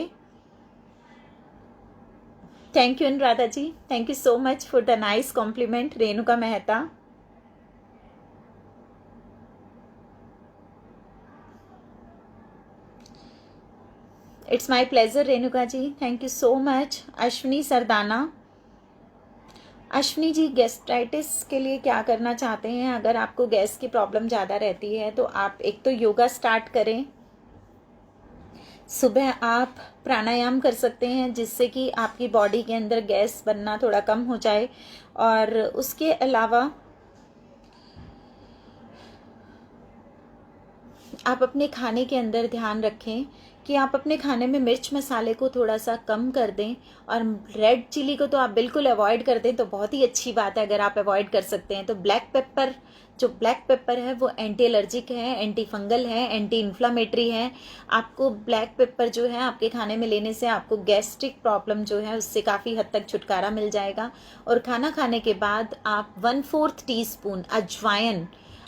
thank you Anuradha ji, thank you so much for the nice compliment. Renuka Mehta, it's my pleasure Renuka ji, thank you so much. Ashwini Sardana, Ashwini ji gastritis के लिए क्या करना चाहते हैं? अगर आपको गैस की प्रॉब्लम ज़्यादा रहती है तो आप एक तो योगा स्टार्ट करें, सुबह आप प्राणायाम कर सकते हैं जिससे कि आपकी बॉडी के अंदर गैस बनना थोड़ा कम हो जाए। और उसके अलावा आप अपने खाने के अंदर ध्यान रखें कि आप अपने खाने में मिर्च मसाले को थोड़ा सा कम कर दें, और रेड चिली को तो आप बिल्कुल अवॉइड कर दें तो बहुत ही अच्छी बात है अगर आप अवॉइड कर सकते हैं। तो ब्लैक पेपर, जो ब्लैक पेपर है वो एंटी एलर्जिक है, एंटी फंगल है, एंटी इन्फ्लामेटरी है। आपको ब्लैक पेपर जो है आपके खाने में लेने से आपको गैस्ट्रिक प्रॉब्लम जो है उससे काफ़ी हद तक छुटकारा मिल जाएगा। और खाना खाने के बाद आप 1/4 टीस्पून अजवाइन,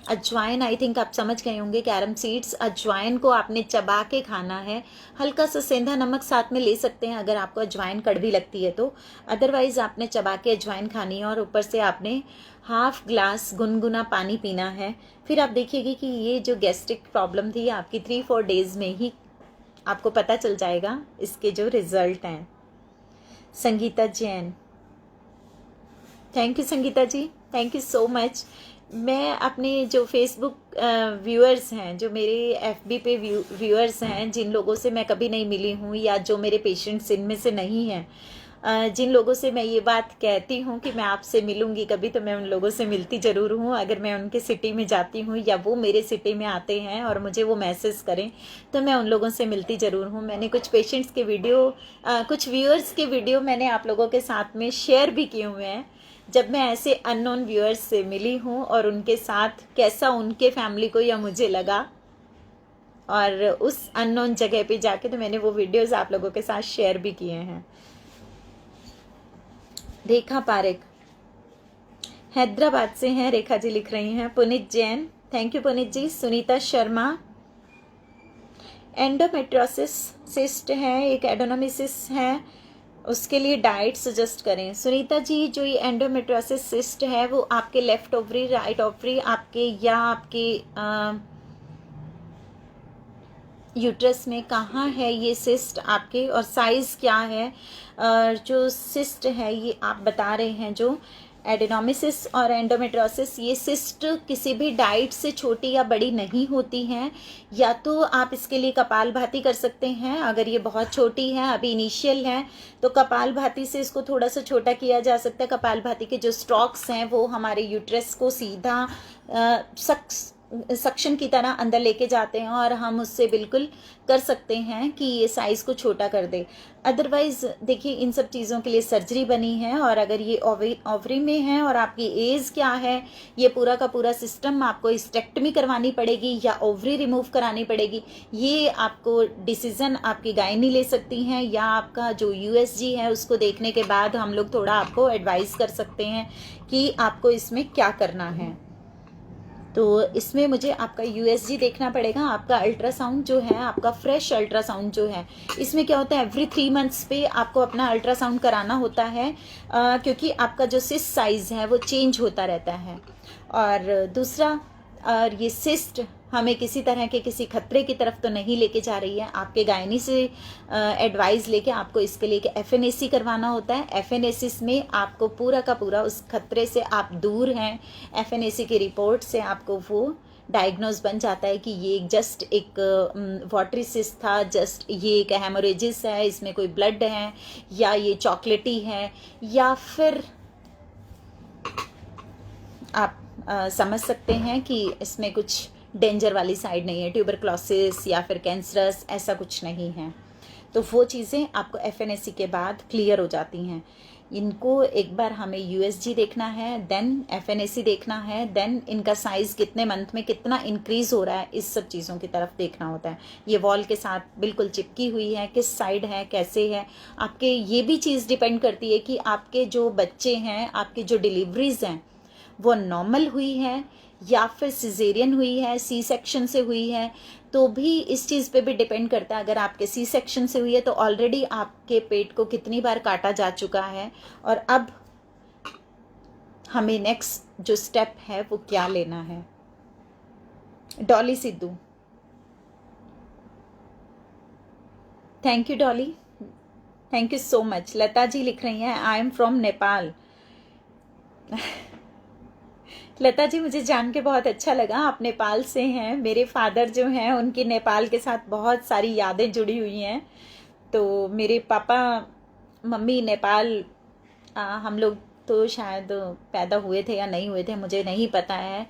अजवाइन आई थिंक आप समझ गए होंगे, कैरम सीड्स, अजवाइन को आपने चबा के खाना है। हल्का सा सेंधा नमक साथ में ले सकते हैं अगर आपको अजवाइन कड़वी लगती है तो, अदरवाइज आपने चबा के अजवाइन खानी है। और ऊपर से आपने 1/2 ग्लास गुनगुना पानी पीना है। फिर आप देखिएगा कि ये जो गैस्ट्रिक प्रॉब्लम थी आपकी 3-4 डेज में ही आपको पता चल जाएगा इसके जो रिजल्ट हैं। Sangeeta Jain, thank you Sangeeta ji, thank you so much. मैं अपने जो फेसबुक व्यूअर्स हैं, जो मेरे एफबी पे व्यूअर्स हैं, जिन लोगों से मैं कभी नहीं मिली हूँ या जो मेरे पेशेंट्स इनमें से नहीं हैं, जिन लोगों से मैं ये बात कहती हूँ कि मैं आपसे मिलूँगी कभी, तो मैं उन लोगों से मिलती ज़रूर हूँ। अगर मैं उनके सिटी में जाती हूँ या वो मेरे सिटी में आते हैं और मुझे वो मैसेज करें तो मैं उन लोगों से मिलती ज़रूर हूँ। मैंने कुछ पेशेंट्स के वीडियो, कुछ व्यूअर्स के वीडियो मैंने आप लोगों के साथ में शेयर भी किए हुए हैं, जब मैं ऐसे अननोन व्यूअर्स से मिली हूँ और उनके साथ कैसा उनके फैमिली को या मुझे लगा, और उस अननोन जगह पे जाके तो मैंने वो वीडियोस आप लोगों के साथ शेयर भी किए हैं। रेखा पारेख हैदराबाद से हैं, रेखा जी लिख रही हैं। Puneet Jain, thank you Puneet ji. Sunita Sharma, endometriosis cyst है, एक एडोनोमिसिस है, उसके लिए डाइट सजेस्ट करें। सुनीता जी, जो ये एंडोमेट्रोसिस सिस्ट है वो आपके लेफ्ट ओवरी, राइट ओवरी, आपके या आपके यूट्रस में कहाँ है ये सिस्ट आपके, और साइज़ क्या है? जो सिस्ट है ये आप बता रहे हैं, जो एडेनोमिसिस और एंडोमेट्रोसिस, ये सिस्ट किसी भी डाइट से छोटी या बड़ी नहीं होती हैं। या तो आप इसके लिए कपालभाति कर सकते हैं, अगर ये बहुत छोटी है, अभी इनिशियल है, तो कपालभाति से इसको थोड़ा सा छोटा किया जा सकता है। कपालभाति के जो स्ट्रोक्स हैं वो हमारे यूट्रस को सीधा सक्शन की तरह अंदर लेके जाते हैं और हम उससे बिल्कुल कर सकते हैं कि ये साइज़ को छोटा कर दे। अदरवाइज़ देखिए, इन सब चीज़ों के लिए सर्जरी बनी है, और अगर ये ओवरी में है और आपकी एज क्या है, ये पूरा का पूरा सिस्टम आपको हिस्टेक्टमी करवानी पड़ेगी या ओवरी रिमूव करानी पड़ेगी, ये आपको डिसीज़न आपकी गायनी ले सकती हैं, या आपका जो यूएसजी है उसको देखने के बाद हम लोग थोड़ा आपको एडवाइस कर सकते हैं कि आपको इसमें क्या करना है। तो इसमें मुझे आपका यूएसजी देखना पड़ेगा। आपका अल्ट्रासाउंड जो है, आपका फ्रेश अल्ट्रासाउंड जो है, इसमें क्या होता है, एवरी 3 मंथ्स पे आपको अपना अल्ट्रासाउंड कराना होता है, क्योंकि आपका जो सिस्ट साइज़ है वो चेंज होता रहता है। और दूसरा, और ये सिस्ट हमें किसी तरह के किसी खतरे की तरफ तो नहीं लेके जा रही है। आपके गायनी से एडवाइस लेके आपको इसके लिए एफएनएसी करवाना होता है। एफएनएसिस में आपको पूरा का पूरा उस खतरे से आप दूर हैं। एफएनएसी की रिपोर्ट से आपको वो डायग्नोज बन जाता है कि ये जस्ट एक वाटरी सिस्ट था, जस्ट ये एक हेमोरेजिस है, इसमें कोई ब्लड है, या ये चॉकलेटी है, या फिर आप समझ सकते हैं कि इसमें कुछ डेंजर वाली साइड नहीं है, ट्यूबरक्लोसिस या फिर कैंसरस, ऐसा कुछ नहीं है। तो वो चीज़ें आपको एफएनएसी के बाद क्लियर हो जाती हैं। इनको एक बार हमें यूएसजी देखना है, देन एफएनएसी देखना है, देन इनका साइज़ कितने मंथ में कितना इंक्रीज़ हो रहा है, इस सब चीज़ों की तरफ देखना होता है। ये वॉल के साथ बिल्कुल चिपकी हुई है, किस साइड है, कैसे है, आपके ये भी चीज़ डिपेंड करती है कि आपके जो बच्चे हैं, आपकी जो डिलीवरीज हैं वो नॉर्मल हुई है या फिर सिजेरियन हुई है, सी सेक्शन से हुई है, तो भी इस चीज़ पे भी डिपेंड करता है। अगर आपके सी सेक्शन से हुई है तो ऑलरेडी आपके पेट को कितनी बार काटा जा चुका है, और अब हमें नेक्स्ट जो स्टेप है वो क्या लेना है। Dolly Sidhu, thank you Dolly, thank you so much. Lata ji लिख रही हैं, I am from Nepal. Lata ji, मुझे जान के बहुत अच्छा लगा, आप नेपाल से हैं। मेरे फादर जो हैं उनकी नेपाल के साथ बहुत सारी यादें जुड़ी हुई हैं। तो मेरे पापा मम्मी नेपाल, हम लोग तो शायद पैदा हुए थे या नहीं हुए थे, मुझे नहीं पता है।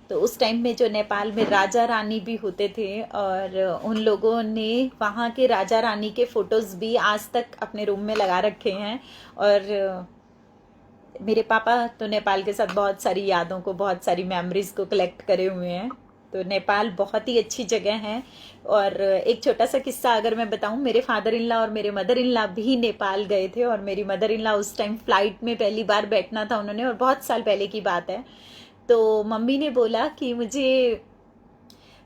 तो उस टाइम में जो नेपाल में राजा रानी भी होते थे, और उन लोगों ने वहाँ के राजा रानी के फ़ोटोज़ भी आज तक अपने रूम में लगा रखे हैं। और मेरे पापा तो नेपाल के साथ बहुत सारी यादों को, बहुत सारी मेमोरीज़ को कलेक्ट करे हुए हैं। तो नेपाल बहुत ही अच्छी जगह है। और एक छोटा सा किस्सा अगर मैं बताऊं, मेरे फादर इन लॉ और मेरे मदर इन लॉ भी नेपाल गए थे, और मेरी मदर इन लॉ उस टाइम फ्लाइट में पहली बार बैठना था उन्होंने, और बहुत साल पहले की बात है। तो मम्मी ने बोला कि मुझे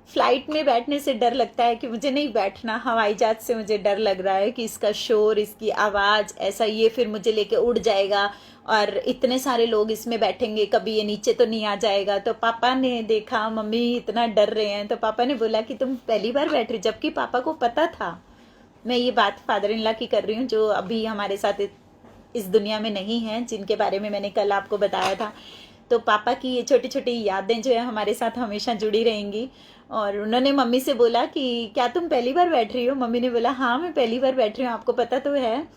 फ्लाइट में बैठने से डर लगता है, कि मुझे नहीं बैठना, हवाई जहाज से मुझे डर लग रहा है कि इसका शोर, इसकी आवाज़ ऐसा, ये फिर मुझे लेके उड़ जाएगा और इतने सारे लोग इसमें बैठेंगे, कभी ये नीचे तो नहीं आ जाएगा। तो पापा ने देखा मम्मी इतना डर रहे हैं, तो पापा ने बोला कि तुम पहली बार बैठ रही, जबकि पापा को पता था। मैं ये बात फादर इन लॉ की कर रही हूँ, जो अभी हमारे साथ इस दुनिया में नहीं हैं, जिनके बारे में मैंने कल आपको बताया था। तो पापा की ये छोटी छोटी यादें जो है हमारे साथ हमेशा जुड़ी रहेंगी। और उन्होंने मम्मी से बोला कि क्या तुम पहली बार बैठ रही हो? मम्मी ने बोला हाँ मैं पहली बार बैठ रही हूँ, आपको पता तो है।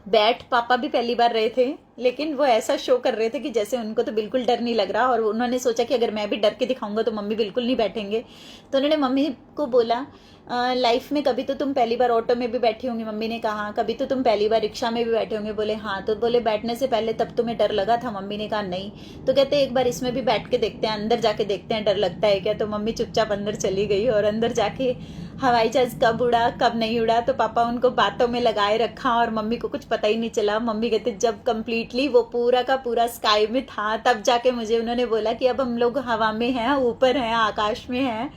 बैठ पापा भी पहली बार रहे थे, लेकिन वो ऐसा शो कर रहे थे कि जैसे उनको तो बिल्कुल डर नहीं लग रहा, और उन्होंने सोचा कि अगर मैं भी डर के दिखाऊंगा तो मम्मी बिल्कुल नहीं बैठेंगे। तो उन्होंने मम्मी को बोला लाइफ में कभी तो तुम पहली बार ऑटो में भी बैठी होंगी। मम्मी ने कहा कभी तो तुम पहली बार रिक्शा में भी बैठे होंगे। बोले हाँ। तो बोले बैठने से पहले तब तुम्हें डर लगा था? मम्मी ने कहा नहीं। तो कहते एक बार इसमें भी बैठ के देखते हैं, अंदर जाके देखते हैं डर लगता है क्या। तो मम्मी चुपचाप अंदर चली गई, और अंदर जाके हवाई जहाज कब उड़ा कब नहीं उड़ा तो पापा उनको बातों में लगाए रखा, और मम्मी को कुछ पता ही नहीं चला। मम्मी कहते जब कम्प्लीटली वो पूरा का पूरा स्काई में था, तब जाके मुझे उन्होंने बोला कि अब हम लोग हवा में हैं, ऊपर हैं, आकाश में हैं।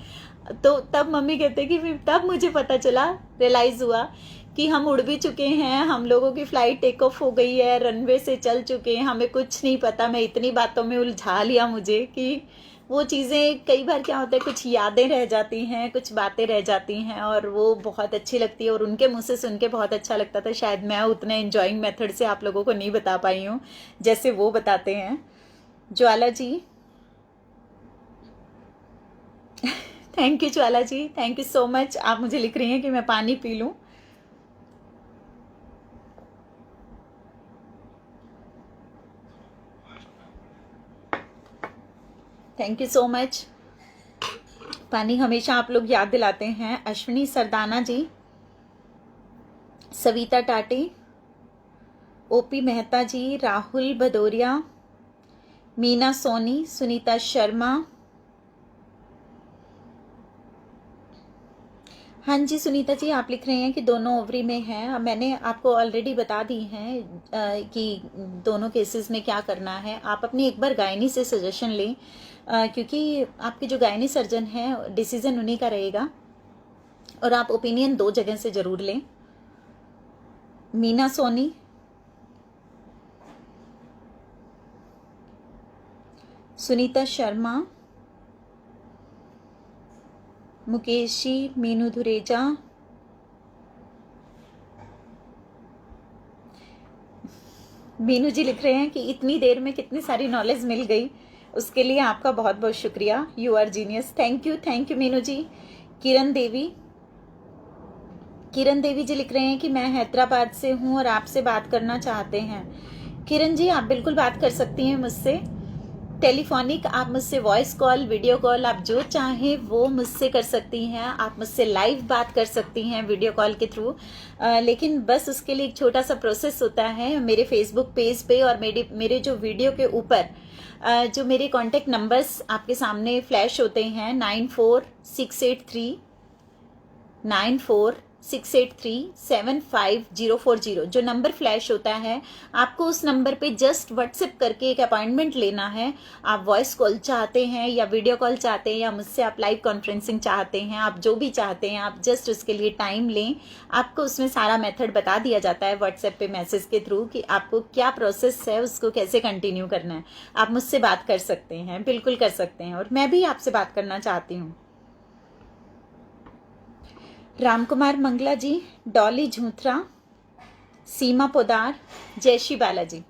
तो तब मम्मी कहते कि फिर तब मुझे पता चला, रियलाइज़ हुआ कि हम उड़ भी चुके हैं, हम लोगों की फ़्लाइट टेक ऑफ हो गई है, रनवे से चल चुके हैं, हमें कुछ नहीं पता। मैं इतनी बातों में उलझा लिया मुझे कि वो चीज़ें कई बार क्या होता है, कुछ यादें रह जाती हैं, कुछ बातें रह जाती हैं, और वो बहुत अच्छी लगती है। और उनके मुँह से सुन के बहुत अच्छा लगता था। शायद मैं उतने एंजॉइंग मेथड से आप लोगों को नहीं बता पाई हूँ जैसे वो बताते हैं। Jwala ji, thank you Jwala ji, thank you so much. आप मुझे लिख रही हैं कि मैं पानी पी लूं। Thank you so much. पानी हमेशा आप लोग याद दिलाते हैं। अश्विनी सरदाना जी, सविता टाटे, ओपी मेहता जी, राहुल भदौरिया, मीना सोनी, सुनीता शर्मा। हाँ जी सुनीता जी, आप लिख रहे हैं कि दोनों ओवरी में हैं। अब मैंने आपको ऑलरेडी बता दी हैं कि दोनों केसेस में क्या करना है। आप अपनी एक बार गायनी से सजेशन लें, क्योंकि आपके जो गायनी सर्जन हैं डिसीजन उन्हीं का रहेगा, और आप ओपिनियन 2 जगह से ज़रूर लें। मीना सोनी, सुनीता शर्मा, मुकेशी, मीनू धुरेजा, मीनू जी लिख रहे हैं कि इतनी देर में कितनी सारी नॉलेज मिल गई, उसके लिए आपका बहुत बहुत शुक्रिया। You are genius. Thank you Meenu ji. Kiran Devi, Kiran Devi ji लिख रहे हैं कि मैं हैदराबाद से हूँ और आपसे बात करना चाहते हैं। किरण जी आप बिल्कुल बात कर सकती हैं मुझसे, टेलीफोनिक, आप मुझसे वॉइस कॉल, वीडियो कॉल, आप जो चाहें वो मुझसे कर सकती हैं। आप मुझसे लाइव बात कर सकती हैं वीडियो कॉल के थ्रू, लेकिन बस उसके लिए एक छोटा सा प्रोसेस होता है। मेरे फेसबुक पेज पे और मेरे जो वीडियो के ऊपर जो मेरे कॉन्टेक्ट नंबर्स आपके सामने फ्लैश होते हैं, 9468375040, जो नंबर फ्लैश होता है, आपको उस नंबर पे जस्ट व्हाट्सएप करके एक अपॉइंटमेंट लेना है। आप वॉइस कॉल चाहते हैं या वीडियो कॉल चाहते हैं, या मुझसे आप लाइव कॉन्फ्रेंसिंग चाहते हैं, आप जो भी चाहते हैं, आप जस्ट उसके लिए टाइम लें। आपको उसमें सारा मेथड बता दिया जाता है व्हाट्सएप पे मैसेज के थ्रू कि आपको क्या प्रोसेस है, उसको कैसे कंटिन्यू करना है। आप मुझसे बात कर सकते हैं, बिल्कुल कर सकते हैं, और मैं भी आपसे बात करना चाहती हूँ। रामकुमार मंगला जी, डॉली झूथरा, सीमा पोदार, जयश्री बालाजी।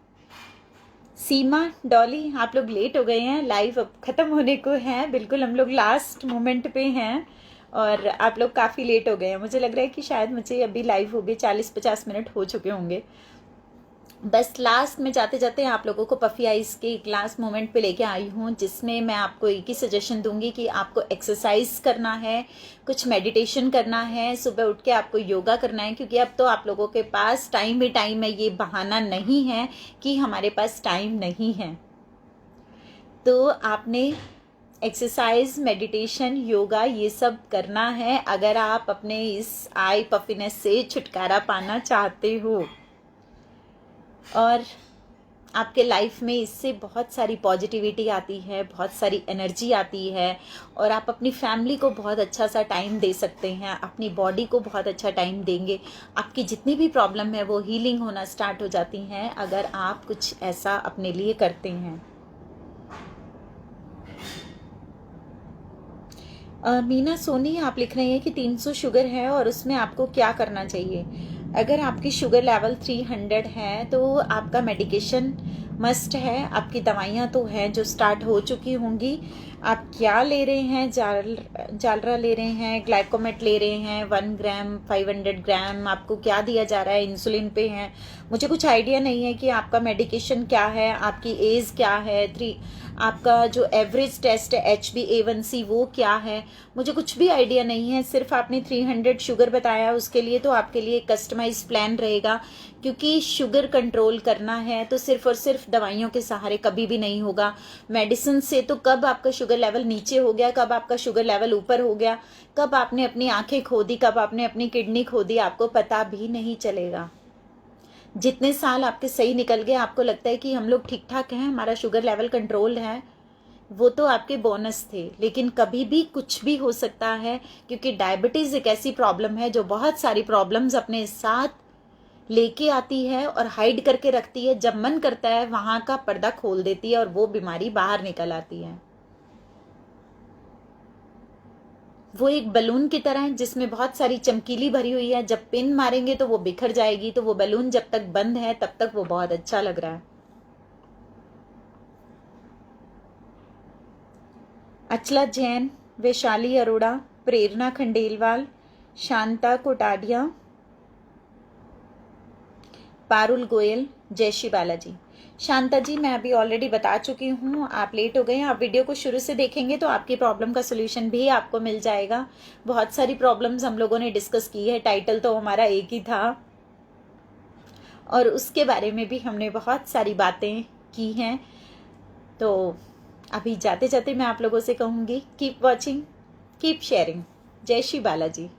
सीमा, डॉली, आप लोग लेट हो गए हैं, लाइव अब ख़त्म होने को है, बिल्कुल हम लोग लास्ट मोमेंट पे हैं, और आप लोग काफ़ी लेट हो गए हैं। मुझे लग रहा है कि शायद मुझे अभी लाइव हो गए 40-50 मिनट हो चुके होंगे। बस लास्ट में जाते जाते आप लोगों को पफी आइज के एक लास्ट मोमेंट पे लेके आई हूँ, जिसमें मैं आपको एक ही सजेशन दूंगी कि आपको एक्सरसाइज करना है, कुछ मेडिटेशन करना है, सुबह उठ के आपको योगा करना है, क्योंकि अब तो आप लोगों के पास टाइम ही टाइम है। ये बहाना नहीं है कि हमारे पास टाइम नहीं है। तो आपने एक्सरसाइज, मेडिटेशन, योगा ये सब करना है अगर आप अपने इस आई पफिनेस से छुटकारा पाना चाहते हो। और आपके लाइफ में इससे बहुत सारी पॉजिटिविटी आती है, बहुत सारी एनर्जी आती है, और आप अपनी फैमिली को बहुत अच्छा सा टाइम दे सकते हैं, अपनी बॉडी को बहुत अच्छा टाइम देंगे। आपकी जितनी भी प्रॉब्लम है वो हीलिंग होना स्टार्ट हो जाती हैं अगर आप कुछ ऐसा अपने लिए करते हैं। मीना सोनी आप लिख रही हैं कि 300 शुगर है और उसमें आपको क्या करना चाहिए। अगर आपकी शुगर लेवल 300 है तो आपका मेडिकेशन मस्ट है। आपकी दवाइयाँ तो हैं जो स्टार्ट हो चुकी होंगी। आप क्या ले रहे हैं, जालरा ले रहे हैं, ग्लाइकोमेट ले रहे हैं, 1 ग्राम 500 ग्राम, आपको क्या दिया जा रहा है, इंसुलिन पे हैं। मुझे कुछ आइडिया नहीं है कि आपका मेडिकेशन क्या है, आपकी एज क्या है, आपका जो एवरेज टेस्ट है HbA1c वो क्या है, मुझे कुछ भी आइडिया नहीं है। सिर्फ आपने 300 शुगर बताया, उसके लिए तो आपके लिए कस्टमाइज प्लान रहेगा, क्योंकि शुगर कंट्रोल करना है तो सिर्फ और सिर्फ दवाइयों के सहारे कभी भी नहीं होगा। मेडिसिन से तो कब आपका शुगर लेवल नीचे हो गया, कब आपका शुगर लेवल ऊपर हो गया, कब आपने अपनी आंखें खो दी, कब आपने अपनी किडनी खो दी, आपको पता भी नहीं चलेगा। जितने साल आपके सही निकल गए, आपको लगता है कि हम लोग ठीक ठाक हैं, हमारा शुगर लेवल कंट्रोल है, वो तो आपके बोनस थे। लेकिन कभी भी कुछ भी हो सकता है, क्योंकि डायबिटीज़ एक ऐसी प्रॉब्लम है जो बहुत सारी प्रॉब्लम्स अपने साथ लेके आती है और हाइड करके रखती है। जब मन करता है वहाँ का पर्दा खोल देती है और वो बीमारी बाहर निकल आती है। वो एक बलून की तरह है जिसमें बहुत सारी चमकीली भरी हुई है। जब पिन मारेंगे तो वो बिखर जाएगी। तो वो बलून जब तक बंद है तब तक वो बहुत अच्छा लग रहा है। अचला जैन, वैशाली अरोड़ा, प्रेरणा खंडेलवाल, शांता कोटाडिया, पारुल गोयल, जयश्री बालाजी। शांता जी, मैं अभी ऑलरेडी बता चुकी हूँ, आप लेट हो गए हैं। आप वीडियो को शुरू से देखेंगे तो आपकी प्रॉब्लम का सोल्यूशन भी आपको मिल जाएगा। बहुत सारी प्रॉब्लम्स हम लोगों ने डिस्कस की है, टाइटल तो हमारा एक ही था और उसके बारे में भी हमने बहुत सारी बातें की हैं। तो अभी जाते जाते मैं आप लोगों से कहूँगी, कीप वॉचिंग, कीप शेयरिंग। जय श्री बालाजी।